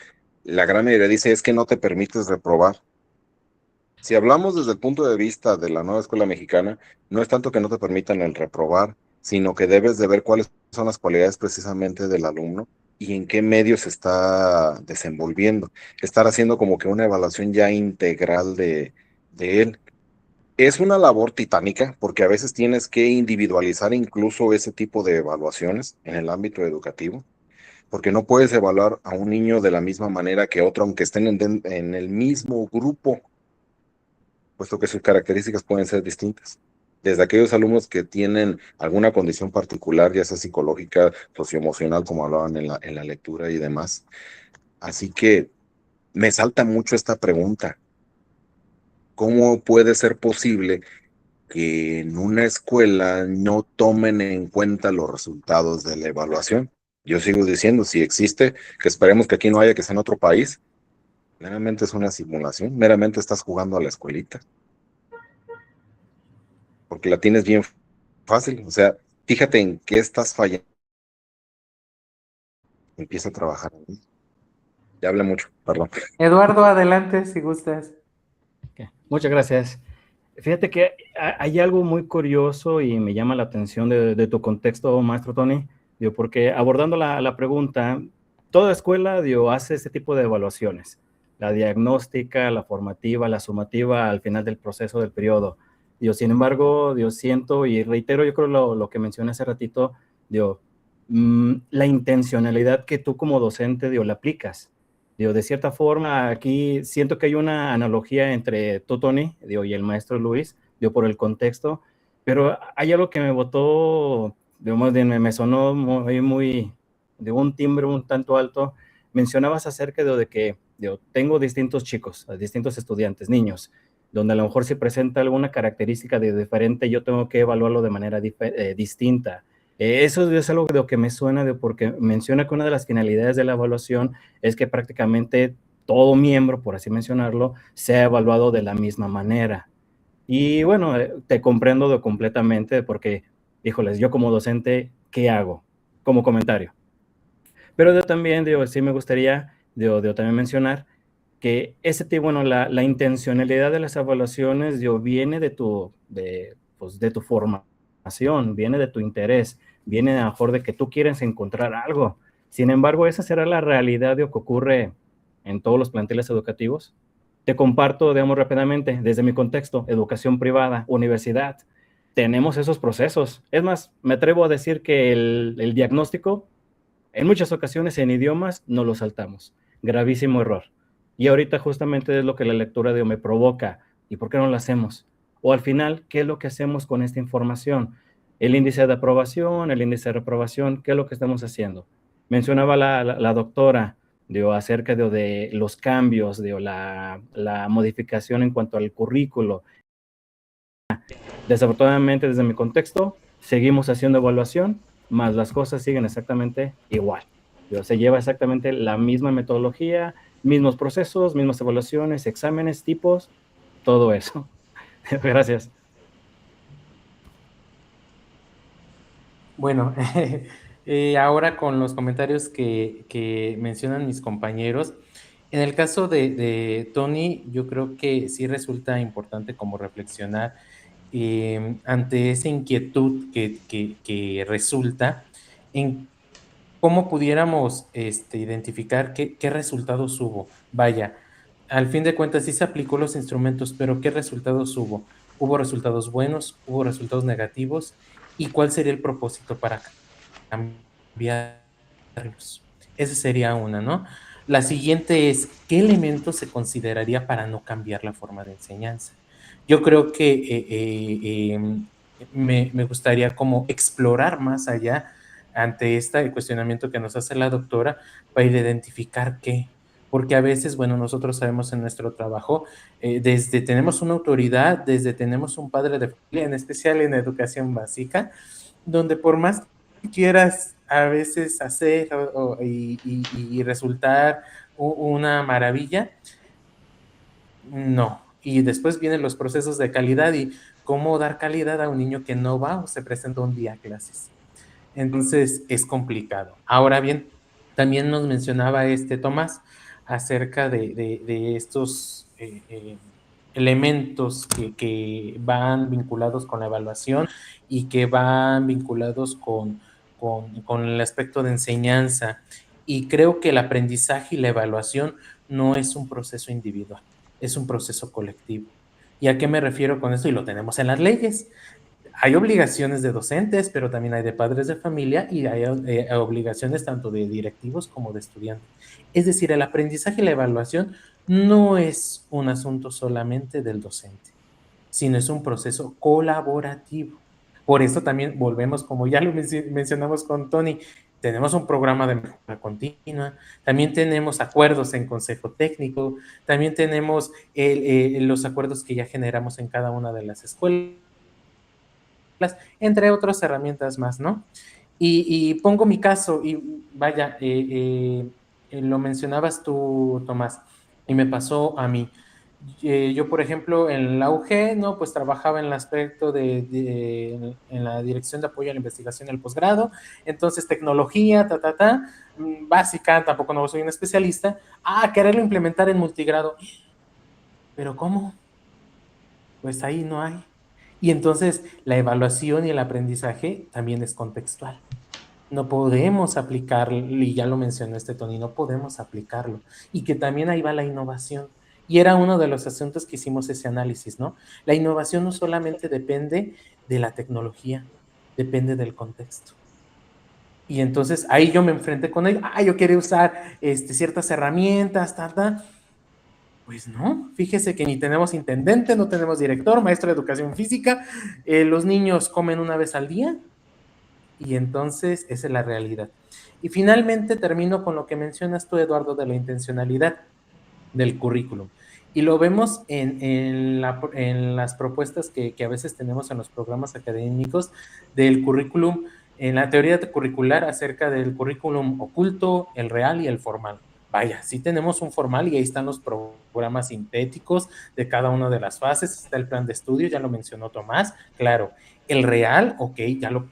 la gran mayoría dice es que no te permites reprobar. Si hablamos desde el punto de vista de la nueva escuela mexicana, no es tanto que no te permitan el reprobar, sino que debes de ver cuáles son las cualidades precisamente del alumno y en qué medio se está desenvolviendo. Estar haciendo como que una evaluación ya integral de él. Es una labor titánica porque a veces tienes que individualizar incluso ese tipo de evaluaciones en el ámbito educativo, porque no puedes evaluar a un niño de la misma manera que otro, aunque estén en el mismo grupo, puesto que sus características pueden ser distintas. Desde aquellos alumnos que tienen alguna condición particular, ya sea psicológica, socioemocional, como hablaban en la lectura y demás. Así que me salta mucho esta pregunta. ¿Cómo puede ser posible que en una escuela no tomen en cuenta los resultados de la evaluación? Yo sigo diciendo, si existe, que esperemos que aquí no haya, que sea en otro país, meramente es una simulación, meramente estás jugando a la escuelita, porque la tienes bien fácil. O sea, fíjate en qué estás fallando, empieza a trabajar en ello. Ya hablé mucho, perdón. Eduardo, adelante si gustas. Okay. Muchas gracias. Fíjate que hay algo muy curioso y me llama la atención de tu contexto, maestro Tony, digo, porque abordando la pregunta, toda escuela hace este tipo de evaluaciones, la diagnóstica, la formativa, la sumativa al final del proceso del periodo. Sin embargo, siento y reitero, yo creo lo que mencioné hace ratito, la intencionalidad que tú como docente la aplicas. De cierta forma, aquí siento que hay una analogía entre tú, Tony, y el maestro Luis, por el contexto, pero hay algo que me botó, me sonó muy, de un timbre un tanto alto. Mencionabas acerca de que tengo distintos chicos, distintos estudiantes, niños, donde a lo mejor si presenta alguna característica de diferente, yo tengo que evaluarlo de manera distinta. Eso es algo de lo que me suena, porque menciona que una de las finalidades de la evaluación es que prácticamente todo miembro, por así mencionarlo, sea evaluado de la misma manera. Y bueno, te comprendo completamente porque, híjoles, yo como docente, ¿qué hago? Como comentario. Pero yo también, sí me gustaría también mencionar que ese tipo, bueno, la intencionalidad de las evaluaciones viene de tu formación, viene de tu interés, viene a lo mejor de que tú quieres encontrar algo. Sin embargo, esa será la realidad de lo que ocurre en todos los planteles educativos. Te comparto, digamos, rápidamente, desde mi contexto, educación privada, universidad, tenemos esos procesos. Es más, me atrevo a decir que el diagnóstico, en muchas ocasiones en idiomas, no lo saltamos. Gravísimo error. Y ahorita justamente es lo que la lectura me provoca. ¿Y por qué no lo hacemos? O al final, ¿qué es lo que hacemos con esta información? El índice de aprobación, el índice de reprobación, ¿qué es lo que estamos haciendo? Mencionaba la doctora acerca de los cambios, la modificación en cuanto al currículo. Desafortunadamente, desde mi contexto, seguimos haciendo evaluación, más las cosas siguen exactamente igual. Se lleva exactamente la misma metodología, mismos procesos, mismas evaluaciones, exámenes, tipos, todo eso. Gracias. Bueno, ahora con los comentarios que mencionan mis compañeros, en el caso de Tony, yo creo que sí resulta importante como reflexionar ante esa inquietud que resulta en cómo pudiéramos identificar qué resultados hubo. Vaya, al fin de cuentas sí se aplicó los instrumentos, pero ¿qué resultados hubo? ¿Hubo resultados buenos? ¿Hubo resultados negativos? ¿Y cuál sería el propósito para cambiarlos? Esa sería una, ¿no? La siguiente es, ¿qué elementos se consideraría para no cambiar la forma de enseñanza? Yo creo que me gustaría como explorar más allá ante este cuestionamiento que nos hace la doctora para identificar qué. Porque a veces, bueno, nosotros sabemos en nuestro trabajo, desde tenemos una autoridad, desde tenemos un padre de familia, en especial en educación básica, donde por más que quieras a veces hacer y resultar una maravilla, no. Y después vienen los procesos de calidad y cómo dar calidad a un niño que no va o se presenta un día a clases. Entonces es complicado. Ahora bien, también nos mencionaba Tomás acerca de estos elementos que van vinculados con la evaluación y que van vinculados con el aspecto de enseñanza. Y creo que el aprendizaje y la evaluación no es un proceso individual, es un proceso colectivo. ¿Y a qué me refiero con esto? Y lo tenemos en las leyes. Hay obligaciones de docentes, pero también hay de padres de familia y hay obligaciones tanto de directivos como de estudiantes. Es decir, el aprendizaje y la evaluación no es un asunto solamente del docente, sino es un proceso colaborativo. Por eso también volvemos, como ya lo mencionamos con Tony, tenemos un programa de mejora continua, también tenemos acuerdos en consejo técnico, también tenemos los acuerdos que ya generamos en cada una de las escuelas, entre otras herramientas más, ¿no? Y pongo mi caso, y vaya, lo mencionabas tú, Tomás, y me pasó a mí. Yo, por ejemplo, en la UG, ¿no? Pues trabajaba en el aspecto en la dirección de apoyo a la investigación y el posgrado, entonces tecnología, básica, tampoco no soy un especialista, quererlo implementar en multigrado, pero ¿cómo? Pues ahí no hay. Y entonces la evaluación y el aprendizaje también es contextual. No podemos aplicarlo, y ya lo mencionó Tony, no podemos aplicarlo. Y que también ahí va la innovación. Y era uno de los asuntos que hicimos ese análisis, ¿no? La innovación no solamente depende de la tecnología, depende del contexto. Y entonces ahí yo me enfrenté con ello. Yo quería usar ciertas herramientas, Pues no, fíjese que ni tenemos intendente, no tenemos director, maestro de educación física, los niños comen una vez al día, y entonces esa es la realidad. Y finalmente termino con lo que mencionas tú, Eduardo, de la intencionalidad del currículum. Y lo vemos en las propuestas que a veces tenemos en los programas académicos del currículum, en la teoría curricular acerca del currículum oculto, el real y el formal. Vaya, sí tenemos un formal y ahí están los programas sintéticos de cada una de las fases, está el plan de estudio, ya lo mencionó Tomás, claro. El real, ok, ya lo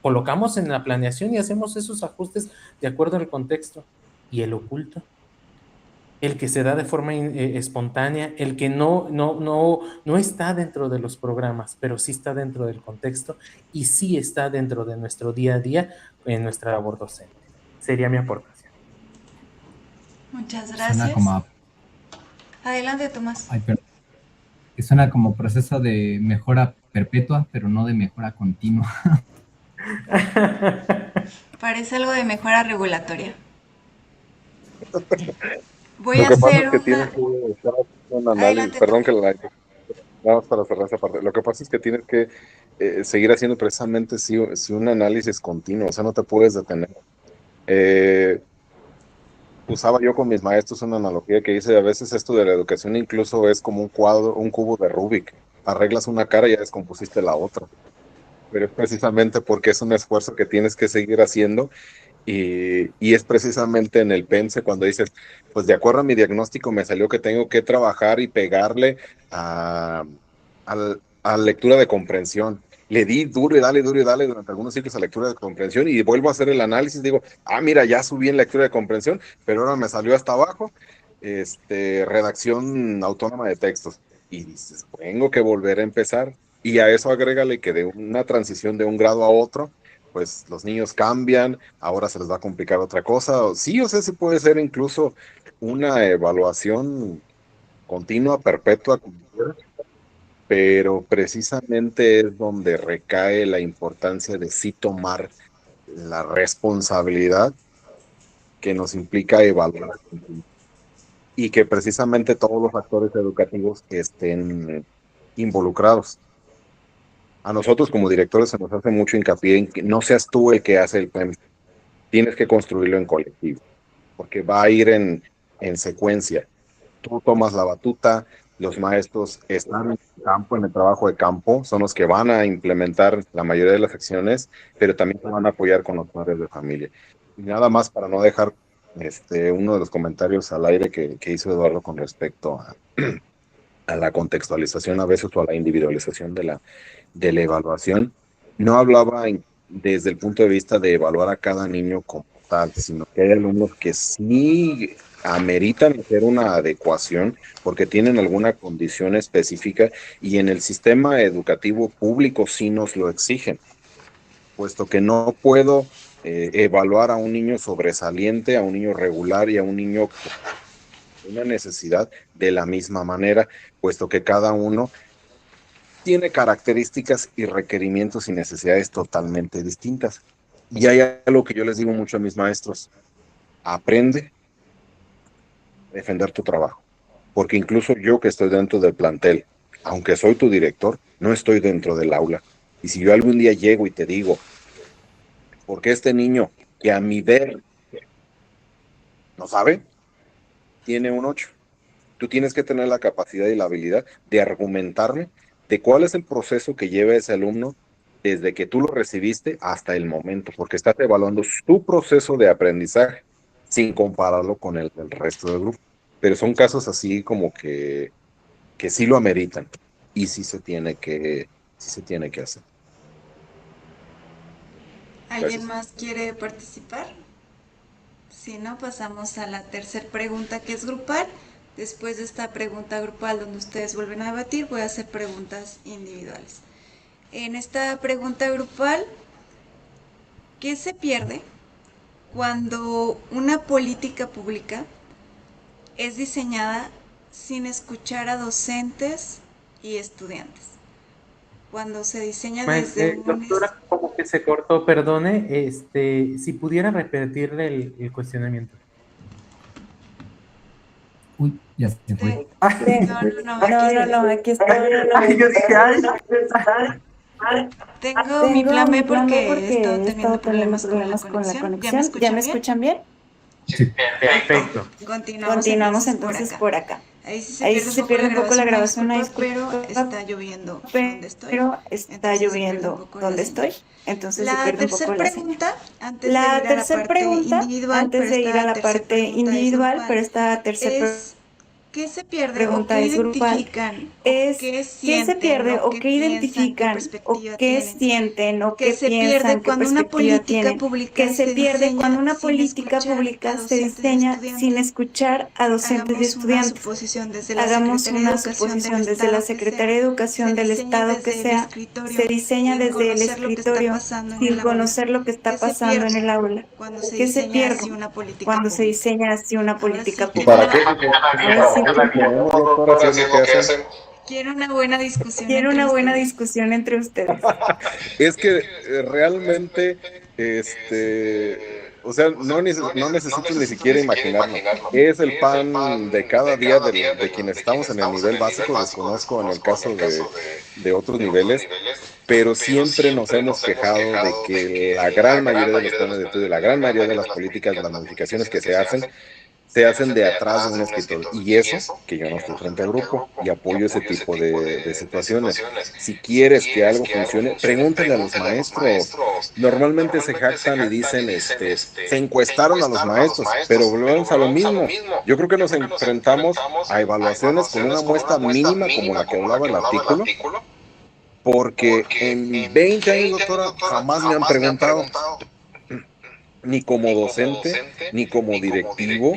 colocamos en la planeación y hacemos esos ajustes de acuerdo al contexto. ¿Y el oculto? El que se da de forma espontánea, el que no está dentro de los programas, pero sí está dentro del contexto y sí está dentro de nuestro día a día en nuestra labor docente. Sería mi aportación. Muchas Suena como gracias. Adelante, Tomás. perdón. Que suena como proceso de mejora perpetua, pero no de mejora continua. Parece algo de mejora regulatoria. Voy Lo a que pasa es hacer que una... tienes que estar haciendo un análisis, Adelante, perdón Tomás. que nada más para cerrar esa parte. Lo que pasa es que tienes que seguir haciendo precisamente si un análisis continuo, o sea, no te puedes detener. Eh, Usaba yo con mis maestros una analogía que dice, a veces esto de la educación incluso es como un cuadro, un cubo de Rubik. Arreglas una cara y ya descompusiste la otra. Pero es precisamente porque es un esfuerzo que tienes que seguir haciendo y es precisamente en el pense cuando dices, pues de acuerdo a mi diagnóstico me salió que tengo que trabajar y pegarle a lectura de comprensión. Le di duro y dale durante algunos ciclos a lectura de comprensión y vuelvo a hacer el análisis. Digo, mira, ya subí en lectura de comprensión, pero ahora me salió hasta abajo, redacción autónoma de textos. Y dices, tengo que volver a empezar. Y a eso agrégale que de una transición de un grado a otro, pues los niños cambian, ahora se les va a complicar otra cosa. Sí, o sea, sí puede ser incluso una evaluación continua, perpetua, pero precisamente es donde recae la importancia de sí tomar la responsabilidad que nos implica evaluar y que precisamente todos los actores educativos estén involucrados. A nosotros como directores se nos hace mucho hincapié en que no seas tú el que hace el plan, tienes que construirlo en colectivo, porque va a ir en secuencia. Tú tomas la batuta, los maestros están en el campo, en el trabajo de campo, son los que van a implementar la mayoría de las acciones, pero también te van a apoyar con los padres de familia. Y nada más para no dejar uno de los comentarios al aire que hizo Eduardo con respecto a la contextualización a veces o a la individualización de la evaluación, no hablaba desde el punto de vista de evaluar a cada niño como tal, sino que hay alumnos que sí ameritan hacer una adecuación porque tienen alguna condición específica y en el sistema educativo público sí nos lo exigen, puesto que no puedo evaluar a un niño sobresaliente, a un niño regular y a un niño una necesidad de la misma manera, puesto que cada uno tiene características y requerimientos y necesidades totalmente distintas. Y hay algo que yo les digo mucho a mis maestros: aprende a defender tu trabajo, porque incluso yo que estoy dentro del plantel, aunque soy tu director, no estoy dentro del aula. Y si yo algún día llego y te digo, porque este niño que a mi ver no sabe, tiene un 8, tú tienes que tener la capacidad y la habilidad de argumentarme de cuál es el proceso que lleva ese alumno desde que tú lo recibiste hasta el momento, porque estás evaluando su proceso de aprendizaje sin compararlo con el del resto del grupo. Pero son casos así como que sí lo ameritan y sí se tiene que hacer. ¿Alguien Gracias. más quiere participar? Si no, pasamos a la tercera pregunta, que es grupal. Después de esta pregunta grupal donde ustedes vuelven a debatir, voy a hacer preguntas individuales. En esta pregunta grupal, ¿qué se pierde cuando una política pública es diseñada sin escuchar a docentes y estudiantes? Cuando se diseña desde un... Doctora, como que se cortó, perdone, si pudiera repetirle el cuestionamiento. Uy, ya se fue. No, aquí estoy. Ay, yo dije, ay. Tengo mi plan B porque he estado teniendo problemas con la conexión. ¿Ya me escuchan bien? Sí. Perfecto. Continuamos entonces por acá. Ahí sí se pierde un poco la grabación, una disculpa, pero está lloviendo donde estoy. Entonces la tercera pregunta, antes de ir a la parte individual, pero esta tercera pregunta es ¿qué se pierde o qué identifican? ¿Qué se pierde o qué identifican o qué sienten o qué piensan cuando una política pública se diseña sin escuchar a docentes y estudiantes? Hagamos una suposición desde la Secretaría de Educación del Estado que sea, se diseña desde el escritorio sin conocer lo que está pasando en el aula. ¿Qué se pierde cuando se diseña así una política pública? ¿Para qué? Doctora, ¿sí es lo que hacen? Quiero una buena discusión entre ustedes. Es que realmente, o sea, no necesito ni siquiera imaginarlo. Es el pan de cada día de quienes estamos en el nivel básico. Desconozco en el caso de otros niveles, pero siempre nos hemos quejado de que la gran mayoría de los planes de estudio, la gran mayoría de las políticas, de las modificaciones que se hacen de atrás de un escritorio. Y eso, que yo no estoy frente al grupo y apoyo ese tipo de situaciones. Si quieres que algo funcione, pregúntale a los maestros. Normalmente se jactan y dicen, se encuestaron a los maestros, pero volvemos a lo mismo. Yo creo que nos enfrentamos a evaluaciones con una muestra mínima como la que hablaba el artículo, porque en 20 años, doctora, jamás me han preguntado, ni como docente, ni como directivo,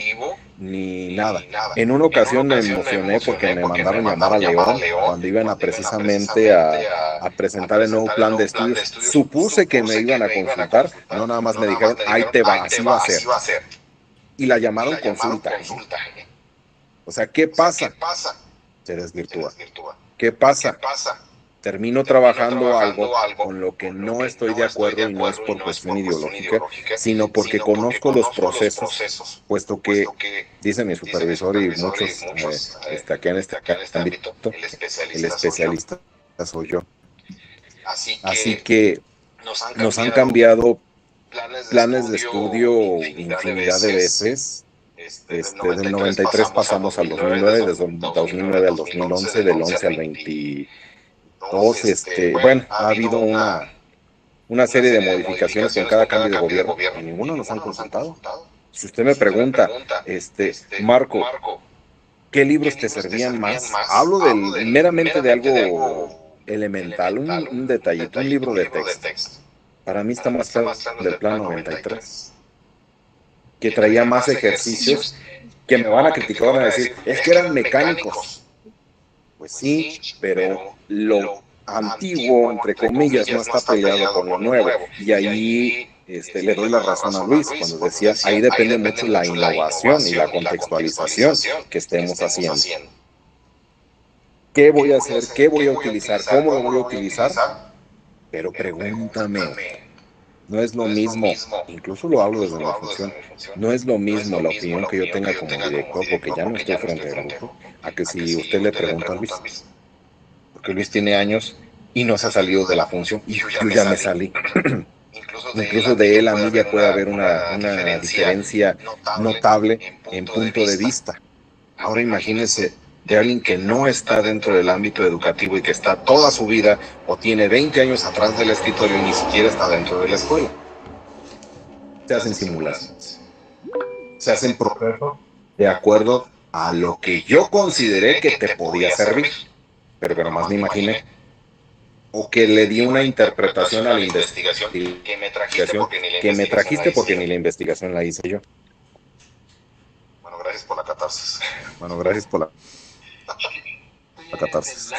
ni nada. En una ocasión me emocioné porque me mandaron llamar a León cuando iban precisamente a presentar el nuevo plan de estudios. Supuse que me iban a consultar, no nada más me dijeron, ahí te va, así va a ser. Y la llamaron consulta. O sea, ¿qué pasa? Se desvirtúa. ¿Qué pasa? Termino trabajando algo con lo que no estoy de acuerdo, y no es por cuestión ideológica, sino porque conozco los procesos, puesto que, dice mi supervisor y muchos aquí en este ámbito, el especialista soy yo. Así que nos han cambiado planes de estudio infinidad de veces. Del 93 pasamos al 2009, desde el 2009 al 2011, del 11 al 20. Bueno, ha habido una serie de modificaciones con cada cambio de gobierno y ninguno nos han consultado. Si usted me pregunta, Marco, ¿qué libros te servían más? Hablo meramente de algo elemental, un detallito, un libro de texto. Para mí está más claro del plan 93, que traía más ejercicios que me van a criticar, van a decir, es que eran mecánicos. Pues sí, pero lo antiguo, entre comillas, no está peleado con lo nuevo. Y ahí le doy la razón a Luis cuando decía, ahí depende mucho la innovación y la contextualización que estemos haciendo. ¿Qué voy a hacer? ¿Qué voy a utilizar? ¿Cómo lo voy a utilizar? Pero pregúntame. No es lo mismo, incluso lo hablo desde la función, no es lo mismo la opinión que yo tenga como director, porque ya no estoy frente al grupo, a que si usted le pregunta a Luis. Porque Luis tiene años y no se ha salido de la función y yo ya me salí. Incluso de él a mí ya puede haber una diferencia notable en punto de vista. Ahora imagínense de alguien que no está dentro del ámbito educativo y que está toda su vida o tiene 20 años atrás del escritorio y ni siquiera está dentro de la escuela. Se hacen simulaciones. Se hacen procesos de acuerdo a lo que yo consideré que te podía servir, pero que nomás me imaginé. O que le di una interpretación a la investigación que me trajiste porque ni la investigación la hice yo. Bueno, gracias por la catarsis. Catarsis.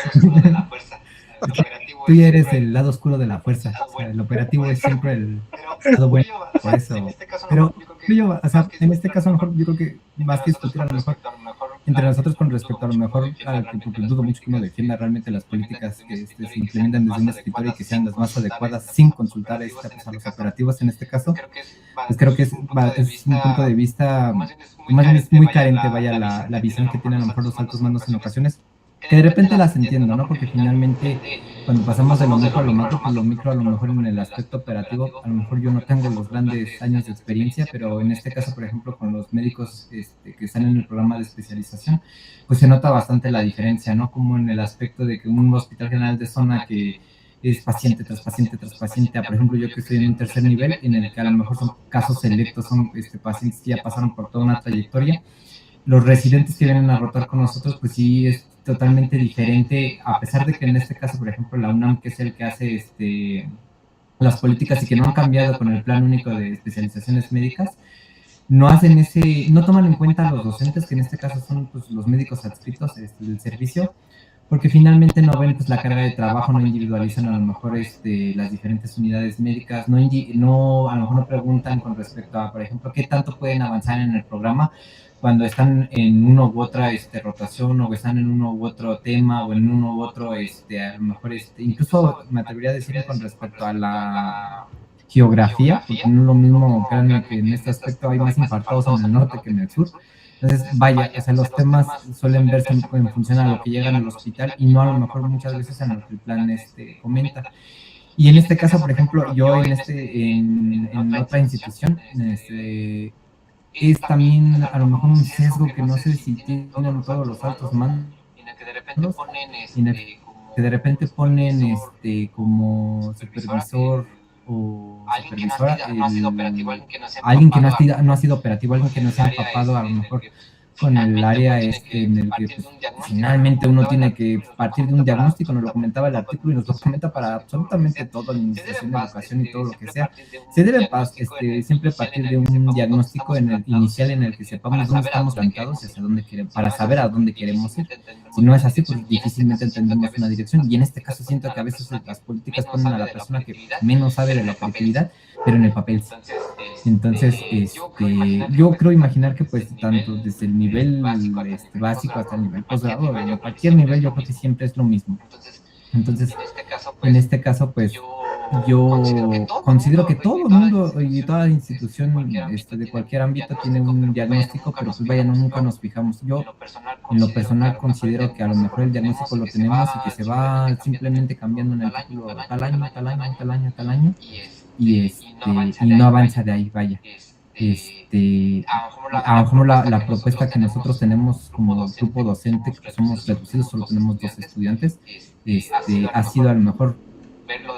Tú ya eres el lado oscuro de la fuerza. O sea, el operativo es siempre el lado bueno. Por eso. Pero yo, o sea, en este caso, a lo mejor, yo creo que más que discutir a lo mejor entre nosotros con respecto a lo mejor, porque dudo mucho que uno defienda realmente las políticas que se implementan desde un escritorio y que sean las más adecuadas sin consultar a los operativos en este caso, pues creo que es un punto de vista, más bien es muy carente, vaya, la visión que tienen a lo mejor los altos mandos en ocasiones, que de repente las entiendo, ¿no? Porque finalmente cuando pasamos de lo micro a lo macro, pues lo micro a lo mejor en el aspecto operativo, a lo mejor yo no tengo los grandes años de experiencia, pero en este caso, por ejemplo, con los médicos que están en el programa de especialización, pues se nota bastante la diferencia, ¿no? Como en el aspecto de que un hospital general de zona que es paciente tras paciente tras paciente, por ejemplo, yo que estoy en un tercer nivel, en el que a lo mejor son casos selectos, son pacientes que ya pasaron por toda una trayectoria, los residentes que vienen a rotar con nosotros, pues sí es totalmente diferente, a pesar de que en este caso, por ejemplo, la UNAM, que es el que hace las políticas y que no han cambiado con el plan único de especializaciones médicas, no toman en cuenta a los docentes, que en este caso son pues, los médicos adscritos del servicio, porque finalmente no ven pues la carga de trabajo, no individualizan a lo mejor las diferentes unidades médicas, a lo mejor no preguntan con respecto a, por ejemplo, qué tanto pueden avanzar en el programa cuando están en uno u otra rotación, o están en uno u otro tema, o en uno u otro, a lo mejor, incluso me atrevería a decir con respecto a la geografía, porque no es lo mismo, créanme que en este aspecto hay más infartados en el norte que en el sur. Entonces, vaya, o sea, los temas suelen verse en función a lo que llegan al hospital y no a lo mejor muchas veces a lo que el plan comenta. Y en este caso, por ejemplo, yo en otra institución, es también a lo mejor un sesgo que no sé si tienen todos los altos mandos, en el que de repente ponen como supervisor o supervisora alguien que no ha sido operativo, alguien que no se ha empapado a lo mejor con el área en el que pues, finalmente uno tiene que partir de un diagnóstico, nos lo comentaba el artículo y nos lo comenta para absolutamente todo, administración de educación y todo lo que sea. Se debe siempre partir de un diagnóstico inicial en el que sepamos dónde estamos plantados y hacia dónde queremos, para saber a dónde queremos ir. Si no es así, pues difícilmente entendemos una dirección. Y en este caso siento que a veces las políticas ponen a la persona que menos sabe de la operatividad, pero en el papel sí. Entonces, yo creo imaginar que pues tanto desde el nivel básico hasta el nivel posgrado, en cualquier nivel yo creo que siempre es lo mismo. Entonces, en este caso, pues yo considero que todo el mundo y toda institución de cualquier ámbito tiene un diagnóstico, pero pues vaya, nunca nos fijamos. Yo, en lo personal, considero que a lo mejor el diagnóstico lo tenemos y que se va simplemente cambiando en el título tal año, y no avanza de ahí, vaya. A lo mejor la propuesta que nosotros tenemos como grupo docente, que somos reducidos, solo tenemos 2 estudiantes, ha sido a lo mejor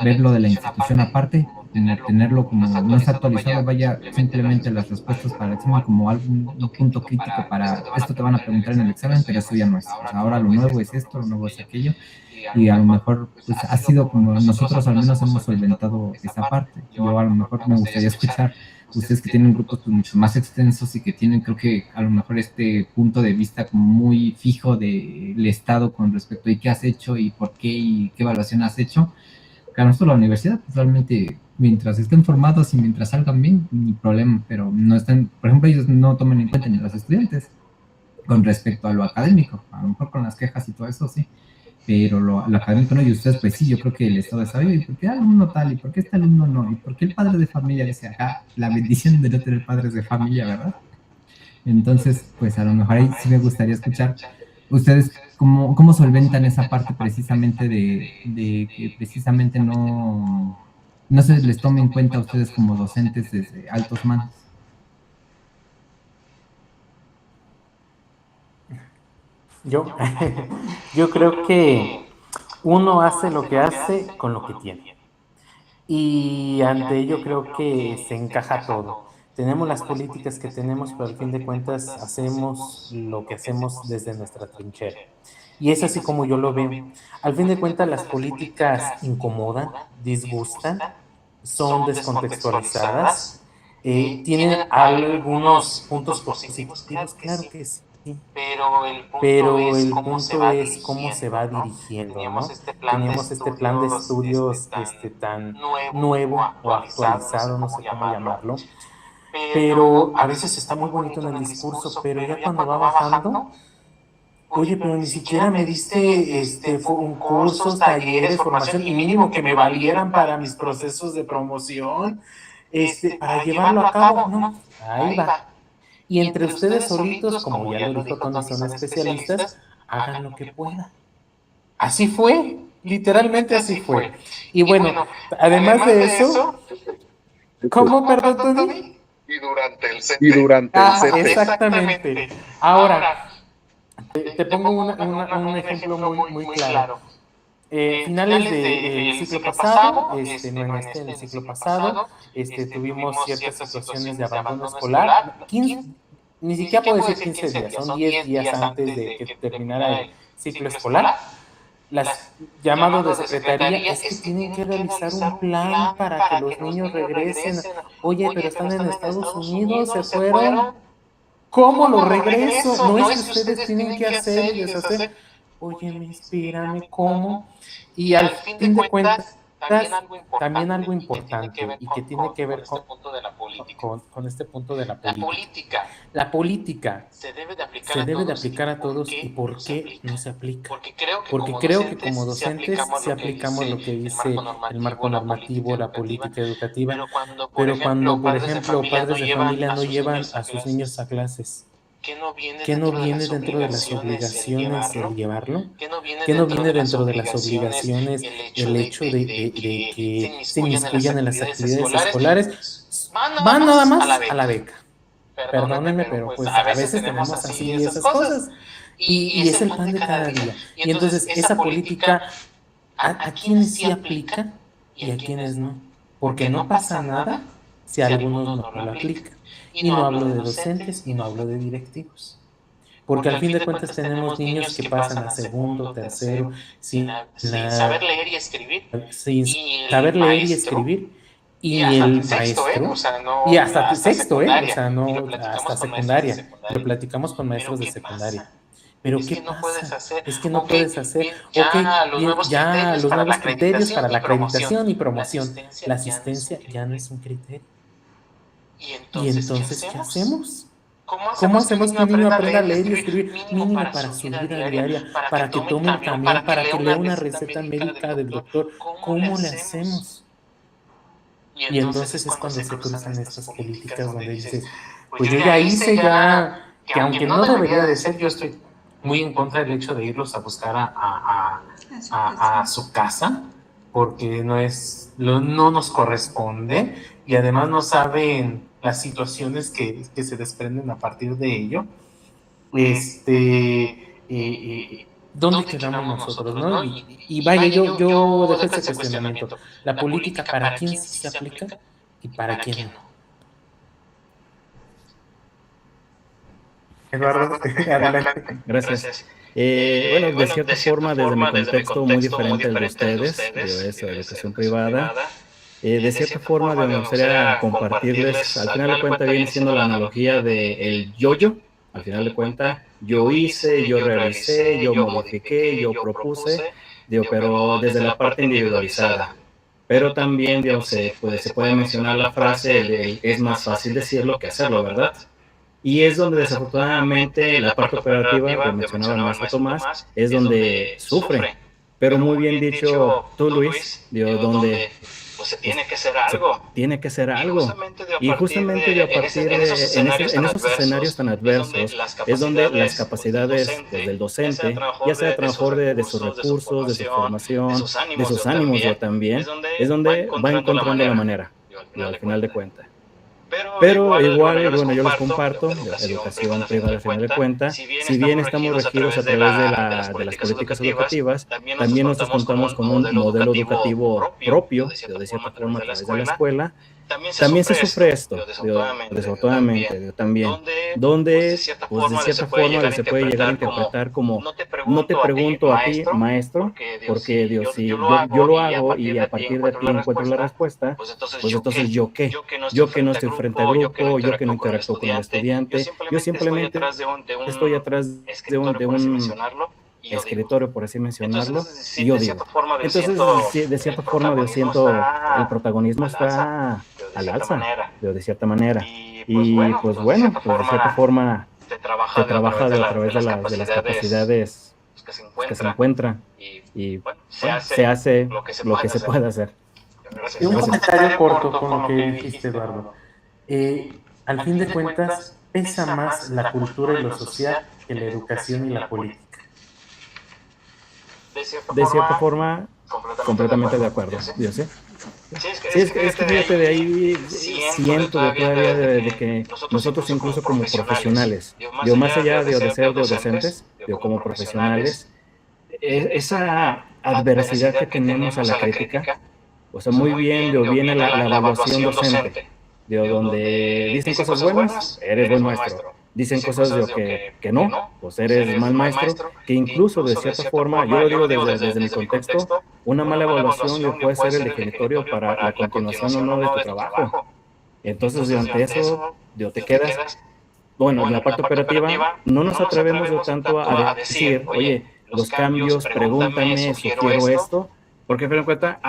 verlo de la institución aparte, tenerlo como no está actualizado, vaya, simplemente las respuestas para el examen como un punto crítico para esto te van a preguntar en el examen, pero eso ya no es. O sea, ahora lo nuevo es esto, lo nuevo es aquello, y a lo mejor pues ha sido como nosotros al menos hemos solventado esa parte. Yo a lo mejor me gustaría escuchar ustedes que tienen grupos pues, mucho más extensos y que tienen, creo que a lo mejor punto de vista como muy fijo del Estado con respecto a qué has hecho y por qué y qué evaluación has hecho. Que a nosotros la universidad pues, realmente mientras estén formados y mientras salgan bien, ni problema, pero no están, por ejemplo, ellos no toman en cuenta ni los estudiantes con respecto a lo académico, a lo mejor con las quejas y todo eso, sí, pero lo académico no, y ustedes, pues sí, yo creo que el Estado de saber, ¿y por qué alumno tal? ¿Y por qué este alumno no? ¿Y por qué el padre de familia dice, ajá, la bendición de no tener padres de familia, ¿verdad? Entonces, pues a lo mejor ahí sí me gustaría escuchar ustedes cómo solventan esa parte precisamente de que precisamente no se les tome en cuenta a ustedes como docentes desde altos mandos. Yo, yo creo que uno hace lo que hace con lo que tiene. Y ante ello creo que se encaja todo. Tenemos las políticas que tenemos, pero al fin de cuentas hacemos lo que hacemos desde nuestra trinchera. Y es así como yo lo veo. Al fin de cuentas las políticas incomodan, disgustan, son descontextualizadas, tienen algunos puntos positivos, claro que sí, pero el punto es cómo se va dirigiendo, ¿no? Teníamos este plan de estudios tan nuevo o actualizado, no sé cómo llamarlo, pero a veces está muy bonito en el discurso, pero ya cuando va bajando, oye, pero ni siquiera me diste cursos, talleres, formación y mínimo que me valieran para mis procesos de promoción, para llevarlo a cabo, no, ahí va. Y entre ustedes solitos, como ya lo dijo Tony, son especialistas, hagan lo que puedan. Así fue, literalmente así fue. Y bueno, además de eso, ¿cómo, perdón, Tony? Y durante el CT. Exactamente. Ahora, te pongo un ejemplo muy claro. Finales del ciclo pasado, no en en el ciclo pasado, tuvimos ciertas situaciones de abandono escolar. 15, ni siquiera puedo decir 15 días, son 10 días antes de que terminara el ciclo escolar. Las llamado de secretaría es que tienen que realizar un plan para que los niños regresen. Oye, pero están en Estados Unidos, se fueron. ¿Cómo lo regreso? No es que ustedes tienen que hacer y deshacer. Oye, espérame, ¿cómo? Y al fin de cuentas, también algo importante y que tiene que ver con este punto de la política. La política se debe de aplicar a todos y ¿por qué no se aplica? Porque creo que como docentes sí aplicamos lo que dice el marco normativo, la política educativa, pero cuando, por ejemplo, padres de familia no llevan a sus niños a clases, ¿qué no viene dentro de las obligaciones el llevarlo? ¿Qué no viene dentro de las obligaciones el hecho de que se inmiscuyan en las actividades escolares? Van nada más a la beca. Perdónenme, pero pues a veces tenemos así esas cosas. Y es el pan de cada día. Y entonces esa política, ¿a quiénes sí aplica y a quiénes no? Porque no pasa nada si algunos no lo aplican. Y no hablo de docentes y no hablo de directivos. Porque al fin de cuentas tenemos niños que pasan a segundo, tercero, sin saber leer y escribir, y el maestro, y hasta sexto, o sea, no, hasta secundaria. Lo platicamos con maestros de secundaria. Pero ¿qué pasa? Es que no puedes hacer, ya los nuevos criterios para la acreditación y promoción. La asistencia ya no es un criterio. Y entonces, ¿qué hacemos? ¿Cómo hacemos que un niño aprenda a leer y escribir mínimo para su vida diaria, para que tome un camión, para que lea una receta médica del doctor? ¿Cómo le hacemos? Y entonces es cuando se cruzan estas políticas donde dices, pues yo ya hice que aunque no debería de ser, yo estoy muy en contra del hecho de irlos a buscar a su casa, porque no nos corresponde y además no saben las situaciones que se desprenden a partir de ello. ¿Dónde quedamos nosotros, no? Y vaya, yo dejo ese cuestionamiento. La política, ¿para quién sí se aplica y para quién no? Eduardo, adelante. Gracias. Bueno, de cierta forma, desde mi contexto muy diferente al de ustedes, yo es educación privada, de cierta forma me gustaría compartirles, al final de cuentas viene siendo la analogía del yo-yo, al final de cuentas yo hice, yo realicé, yo modifiqué, yo propuse, digo, pero desde la parte individualizada. pero también, digamos, se puede mencionar la frase de es más fácil decirlo que hacerlo, ¿verdad? Y es donde desafortunadamente la parte operativa, lo mencionaba el maestro Tomás, es donde sufre. Pero muy bien dicho tú, Luis, donde pues se pues, tiene que hacer se algo. tiene que hacer Y algo. justamente de a partir de En esos escenarios tan adversos, es donde las capacidades pues, del docente, ya sea a lo mejor de sus recursos, de su formación, de sus ánimos yo también, es donde va encontrando la manera, al final de cuentas. Pero igual, bueno, yo les comparto, educación privada al final de cuentas, si bien estamos regidos a través de las políticas educativas, también nosotros contamos con un modelo educativo propio, de cierta forma a través de la escuela. También se sufre esto, desafortunadamente, también, donde pues, de cierta forma se puede llegar a interpretar como, no te pregunto a ti, maestro, porque Dios, si yo lo hago y a partir de ti encuentro la respuesta, pues entonces ¿yo qué? Yo que no estoy frente a grupo, yo que no interactúo con el estudiante, yo simplemente estoy atrás de un escritorio, por así mencionarlo, y yo digo. Entonces, de cierta forma, yo siento el protagonismo está al alza, de cierta manera. Y pues bueno, pues de cierta forma se trabaja a través de las capacidades que se encuentran y bueno, se hace lo que se puede hacer. Y un comentario corto con lo que dijiste, Eduardo. Al fin de cuentas, pesa más la cultura y lo social que la educación y la política. De cierta forma, completamente de acuerdo. ¿Sí? Sí, es que fíjate, de ahí siento de todavía de que nosotros incluso como profesionales, más allá de ser docentes, como profesionales, esa adversidad que tenemos a la crítica, o sea, muy bien viene la evaluación docente, donde dicen cosas buenas, eres buen maestro. Dicen cosas que no, pues eres mal maestro, que incluso de cierta forma, yo lo digo desde mi contexto, una mala evaluación puede ser el definitorio para la continuación o no de tu trabajo. Entonces, ante eso, te quedas, bueno, en la parte operativa, no nos atrevemos tanto a decir, oye, los cambios, pregúntame, sugiero esto, porque me cuenta,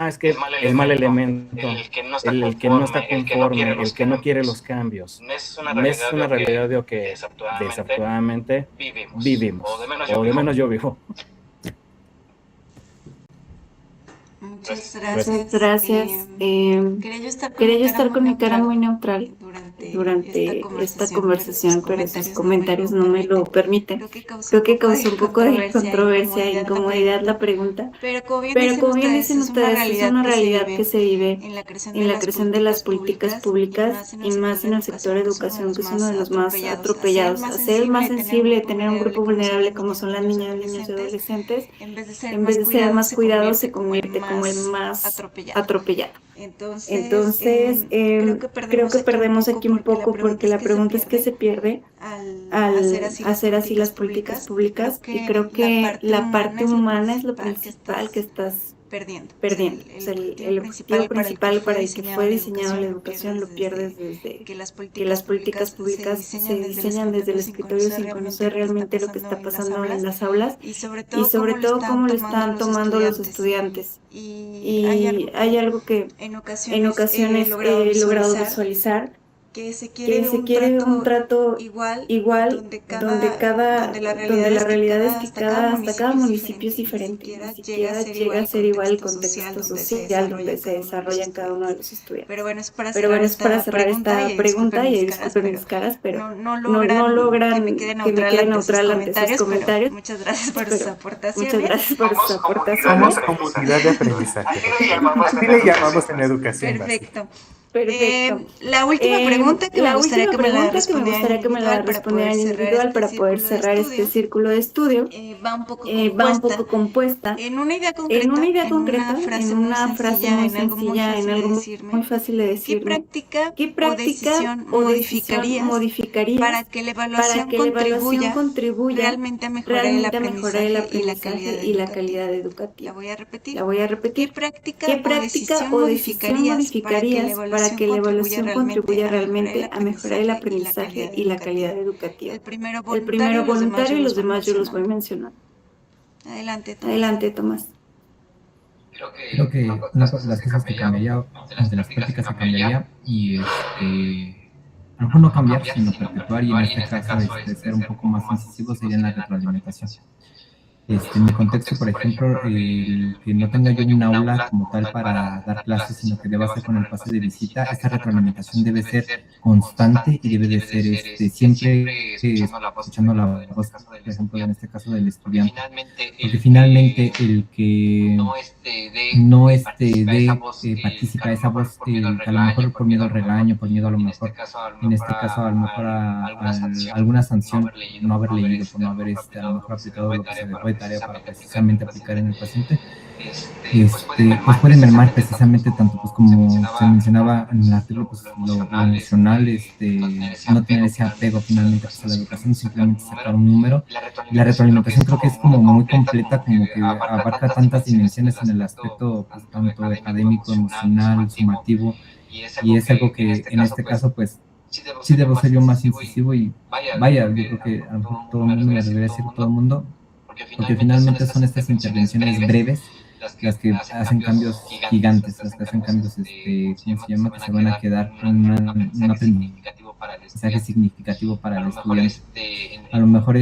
es que el mal elemento, el que no está conforme, el que no quiere los cambios. Es una realidad de lo que desafortunadamente vivimos, o de menos yo vivo. Muchas gracias. Quería yo estar con mi cara muy neutral durante esta conversación, pero sus comentarios no me lo permiten. Creo que causó un poco de controversia e incomodidad la pregunta. Pero como bien dicen ustedes, es una realidad que se vive en la creación de las políticas públicas y más en el sector educación, que es uno de los más atropellados. Hacer más sensible, tener un grupo vulnerable como son las niñas, niños y adolescentes, en vez de ser más cuidado, se convierte como el más atropellado. Entonces, creo que perdemos aquí un poco porque la pregunta es qué se pierde al hacer así las políticas públicas, y creo que la parte humana es lo principal que estás perdiendo. O sea, el objetivo principal para el que fue diseñado la educación lo pierdes desde que las políticas públicas se diseñan desde el escritorio sin conocer realmente lo que está pasando en las aulas y sobre todo cómo lo están tomando los estudiantes. Y hay algo que en ocasiones he logrado visualizar, que se quiere un trato igual, donde la realidad es que cada municipio es diferente, ni siquiera llega a ser igual el contexto social donde se desarrollan cada uno de los estudiantes. Pero bueno, es para cerrar esta pregunta, y disculpen mis caras, pero no logran que me quede neutral ante esos comentarios. Muchas gracias por sus aportaciones. Muchas gracias por sus aportaciones. Somos comunidad de aprendizaje. Así le llamamos en educación. Perfecto. Perfecto. La última pregunta que me gustaría que me la respondieran individual para poder cerrar este círculo de estudio va un poco compuesta en una idea concreta, en una frase muy sencilla, en algo muy fácil de decir. ¿Qué práctica o decisión modificarías para que la evaluación contribuya realmente a mejorar el aprendizaje y la calidad educativa? La voy a repetir. ¿Qué práctica o decisión modificarías para que la evaluación contribuya realmente a mejorar el aprendizaje y la calidad educativa? El primero voluntario y los demás yo los voy mencionando. Adelante, Tomás. Creo que una de las cosas que cambiaría, o de las prácticas que cambiaría, y a lo mejor no cambiar, sino perpetuar, y en este caso ser un poco más incisivo, sería en la retroalimentación. En mi contexto, por ejemplo, el que no tenga yo un aula como tal para dar clases, sino que deba ser con el pase de visita, esta retroalimentación debe ser constante y debe de ser siempre escuchando la voz, por ejemplo, en este caso del estudiante. Porque finalmente el que no participa esa voz, que a lo mejor por miedo al regaño, por miedo a lo mejor, en este caso a lo mejor a alguna sanción, no haber leído, por no haber a lo mejor aplicado lo que se dejó de tarea para precisamente aplicar en el paciente, pues puede mermar precisamente tanto, pues como se mencionaba en el artículo, pues lo emocional, no tener ese apego finalmente pues, a la educación, simplemente sacar un número. La retroalimentación creo que es como muy completa, como que abarca tantas dimensiones en el aspecto pues, tanto académico, emocional, sumativo, y es algo que en este caso pues sí debo ser yo más incisivo, y vaya, yo creo que a lo mejor todo el mundo me debería decir todo el mundo, porque finalmente son estas intervenciones breves las que hacen cambios gigantes, las que hacen cambios, ¿cómo se llama? Que se van a quedar con un aprendizaje significativo para el estudiante. A lo mejor,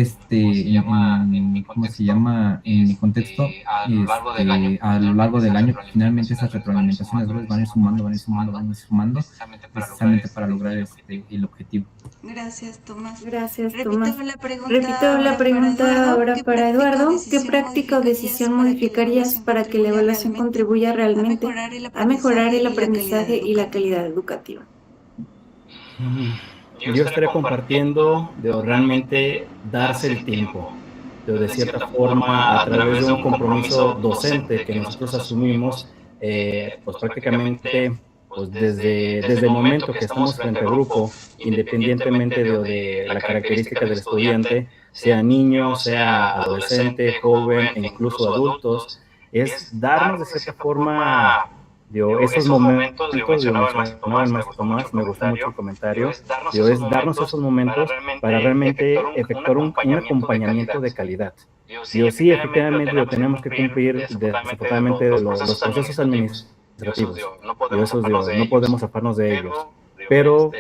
¿cómo se llama? En mi contexto, a lo largo del año, finalmente esas retroalimentaciones breves van a ir sumando, precisamente para lograr el objetivo. Gracias, Tomás. Gracias, Repito Tomás. la pregunta ahora para Eduardo. ¿Qué práctica o decisión modificarías para que la evaluación contribuya realmente a mejorar el aprendizaje y la calidad educativa? Yo estaría compartiendo de realmente darse el tiempo, de cierta forma a través de un compromiso docente que nosotros asumimos, pues prácticamente pues desde el momento que estamos frente al grupo, independientemente de la característica del estudiante, sea niño, sea adolescente, joven e incluso adultos, es darnos de cierta forma esos momentos, mencionaba el maestro Tomás, me gustó mucho el comentario, es darnos esos momentos para realmente efectuar un acompañamiento de calidad. Sí, efectivamente lo tenemos que cumplir desafortunadamente los procesos administrativos, no podemos zafarnos de ellos, pero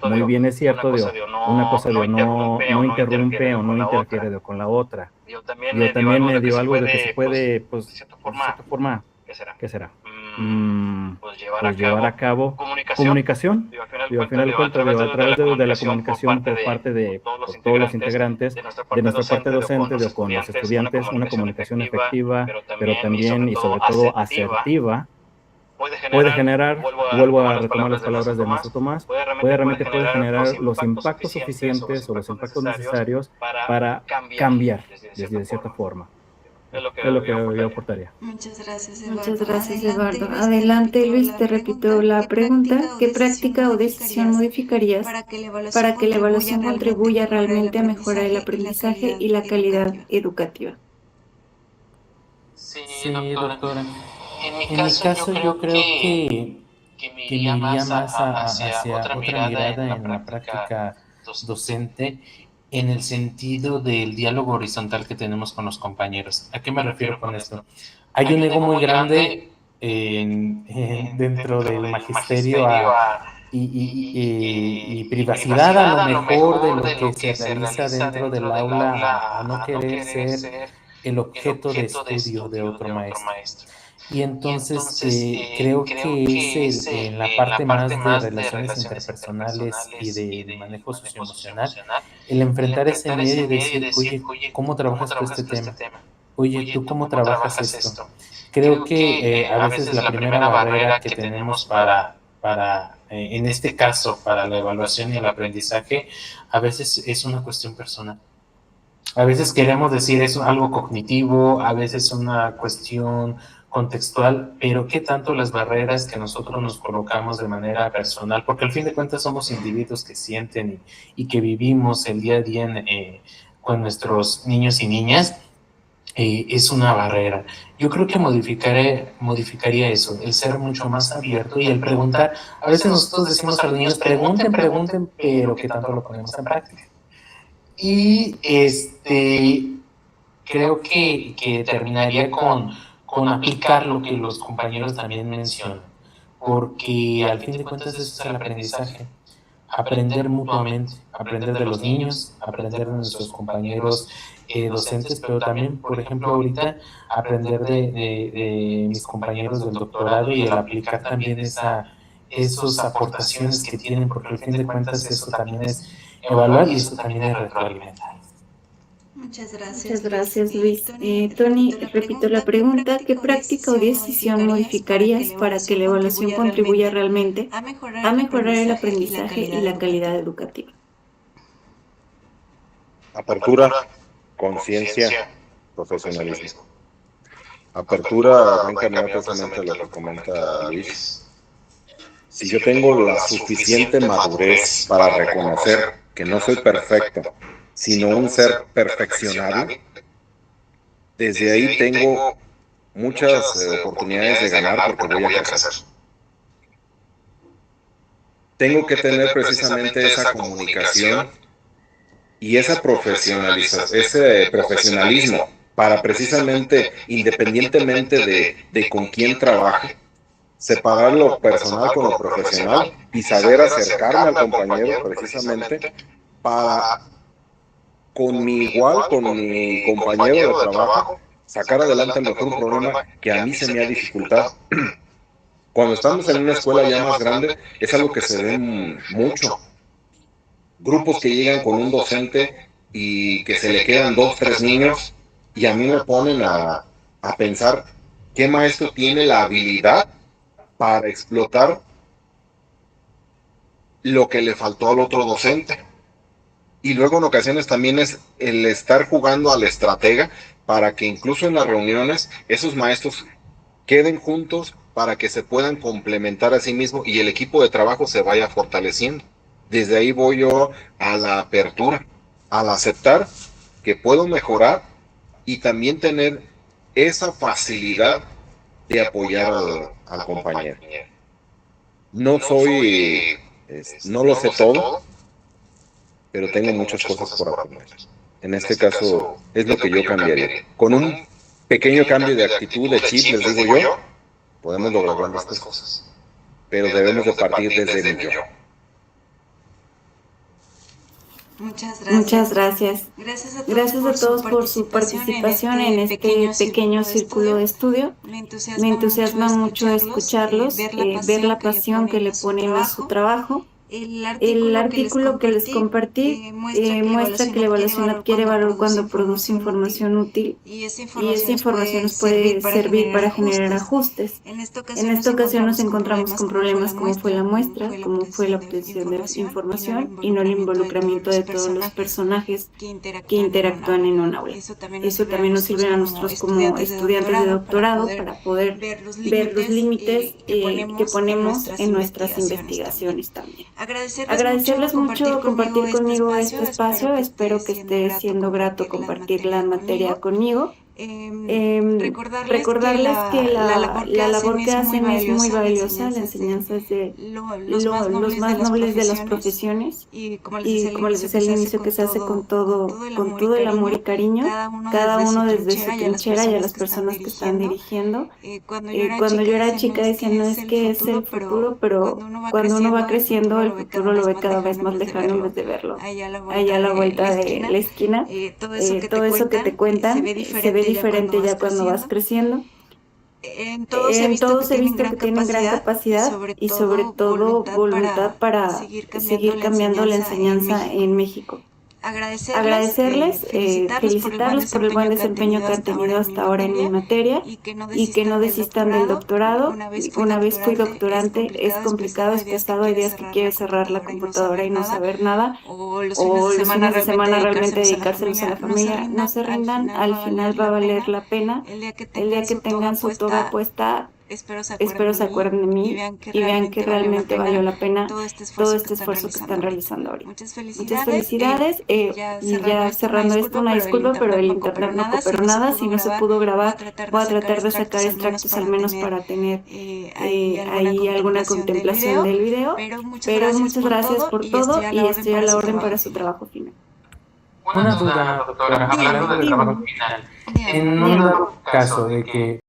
muy bien es cierto, una cosa no interrumpe o no interfiere con la otra. También me dio algo de que se puede, pues, de cierta forma, ¿qué será? Pues llevar a cabo comunicación. Al final de cuentas, a través de la comunicación por parte de todos los integrantes, de nuestra parte docente, con los estudiantes, una comunicación efectiva, pero también y sobre todo asertiva, puede generar, vuelvo a retomar las palabras del maestro Tomás, realmente puede generar los impactos suficientes o los impactos necesarios para cambiar de cierta forma. Es lo que yo aportaría. Muchas gracias, Eduardo. Adelante, Luis, te repito la pregunta. ¿Qué práctica o decisión modificarías para que la evaluación contribuya realmente a mejorar el aprendizaje y la calidad educativa? Sí, doctora. En mi caso yo creo que me iría más hacia otra mirada en la práctica docente, en el sentido del diálogo horizontal que tenemos con los compañeros. ¿A qué me refiero con esto? Hay un ego muy grande dentro del magisterio y privacidad a lo mejor de lo que se realiza dentro del aula, a no querer ser el objeto de estudio de otro maestro. Y entonces creo que es en la parte más de relaciones interpersonales y de manejo socioemocional, el enfrentar ese miedo y decir, oye, ¿cómo trabajas tú este tema? Oye, ¿tú cómo trabajas esto? Creo que a veces la primera barrera que tenemos para en este caso, para la evaluación y el aprendizaje, a veces es una cuestión personal. A veces queremos decir es algo cognitivo, a veces una cuestión contextual, pero qué tanto las barreras que nosotros nos colocamos de manera personal, porque al fin de cuentas somos individuos que sienten y que vivimos el día a día con nuestros niños y niñas, es una barrera. Yo creo que modificaría eso, el ser mucho más abierto y el preguntar. A veces nosotros decimos a los niños, pregunten, pero qué tanto lo ponemos en práctica. Y creo que terminaría con con aplicar lo que los compañeros también mencionan, porque al fin de cuentas eso es el aprendizaje. Aprender mutuamente, aprender de los niños, aprender de nuestros compañeros docentes, pero también, por ejemplo, ahorita aprender de mis compañeros del doctorado y el aplicar también esas aportaciones que tienen, porque al fin de cuentas eso también es evaluar y eso también es retroalimentar. Muchas Muchas gracias, Luis. Tony, repito la pregunta, ¿qué práctica o decisión modificarías para que la evaluación contribuya realmente a mejorar el aprendizaje y la calidad educativa? Apertura, conciencia, profesionalismo. Apertura va encaminada precisamente a lo que comenta Luis. Si yo tengo la suficiente madurez para reconocer que no soy perfecto, sino un ser perfeccionable, desde ahí tengo muchas oportunidades de ganar porque voy a crecer. Tengo que tener precisamente esa comunicación y ese profesionalismo para precisamente, independientemente de con quién trabaje, separar lo personal con lo profesional y saber acercarme al compañero precisamente para, con mi compañero de trabajo, sacar adelante mejor un problema que a mí se me ha dificultado. Cuando estamos en una escuela ya más grande, es algo que se ve mucho. Grupos que llegan con un docente y que se le quedan 2, 3 niños, y a mí me ponen a pensar qué maestro tiene la habilidad para explotar lo que le faltó al otro docente. Y luego en ocasiones también es el estar jugando al estratega para que incluso en las reuniones esos maestros queden juntos para que se puedan complementar a sí mismos y el equipo de trabajo se vaya fortaleciendo. Desde ahí voy yo a la apertura, al aceptar que puedo mejorar y también tener esa facilidad de apoyar al compañero. No lo sé todo, pero tengo muchas cosas por aprender. En este caso, es lo que yo cambiaría. Con un pequeño cambio de actitud, de chip, les digo yo, podemos lograr grandes cosas. Pero debemos de partir desde mi yo. Muchas gracias. Gracias a todos por su participación en este pequeño círculo de estudio. Me entusiasma mucho escucharlos, ver la pasión que le ponen a su trabajo. El artículo que les compartí muestra que la evaluación adquiere valor cuando produce información útil y esa información nos puede servir para generar ajustes. En esta ocasión nos encontramos con problemas como fue la muestra, como fue la obtención de información y no el involucramiento de todos los personajes que interactúan en un aula. Eso también nos sirve a nosotros como estudiantes de doctorado para poder ver los límites que ponemos en nuestras investigaciones también. Agradecerles mucho compartir conmigo este espacio, espero que esté siendo grato compartir la materia conmigo. Recordarles que la labor que hacen es muy valiosa, la enseñanza es de los más nobles de las profesiones y como les decía al inicio que se hace con todo el amor y cariño, cada uno desde su trinchera y a las personas que están dirigiendo. Cuando yo era chica decía no es que es el futuro, pero cuando uno va creciendo el futuro lo ve cada vez más lejano en vez de verlo allá a la vuelta de la esquina. Todo eso que te cuentan se ve diferente ya cuando vas creciendo. En todos he visto que tienen gran capacidad y sobre todo voluntad para seguir cambiando la enseñanza en México. Agradecerles, felicitarlos por el buen desempeño que han tenido hasta ahora en mi materia y que no desistan del doctorado. Una vez fui doctorante, es complicado, es pesado, hay días que quieres cerrar la computadora y no saber nada, o los fines de semana realmente dedicárselos a la familia. No se rindan, al final va a valer la pena. El día que tengan su toga puesta, espero se acuerden de mí y vean que realmente valió la pena todo este esfuerzo que están realizando ahorita. Muchas felicidades. Y ya cerrando esto, una disculpa, pero el internet no cooperó nada. Si no se pudo grabar, voy a tratar de sacar extractos al menos para tener ahí alguna contemplación del video. Pero muchas gracias por todo y estoy a la orden para su trabajo final. Una duda, doctora, hablando del trabajo final. En un caso de que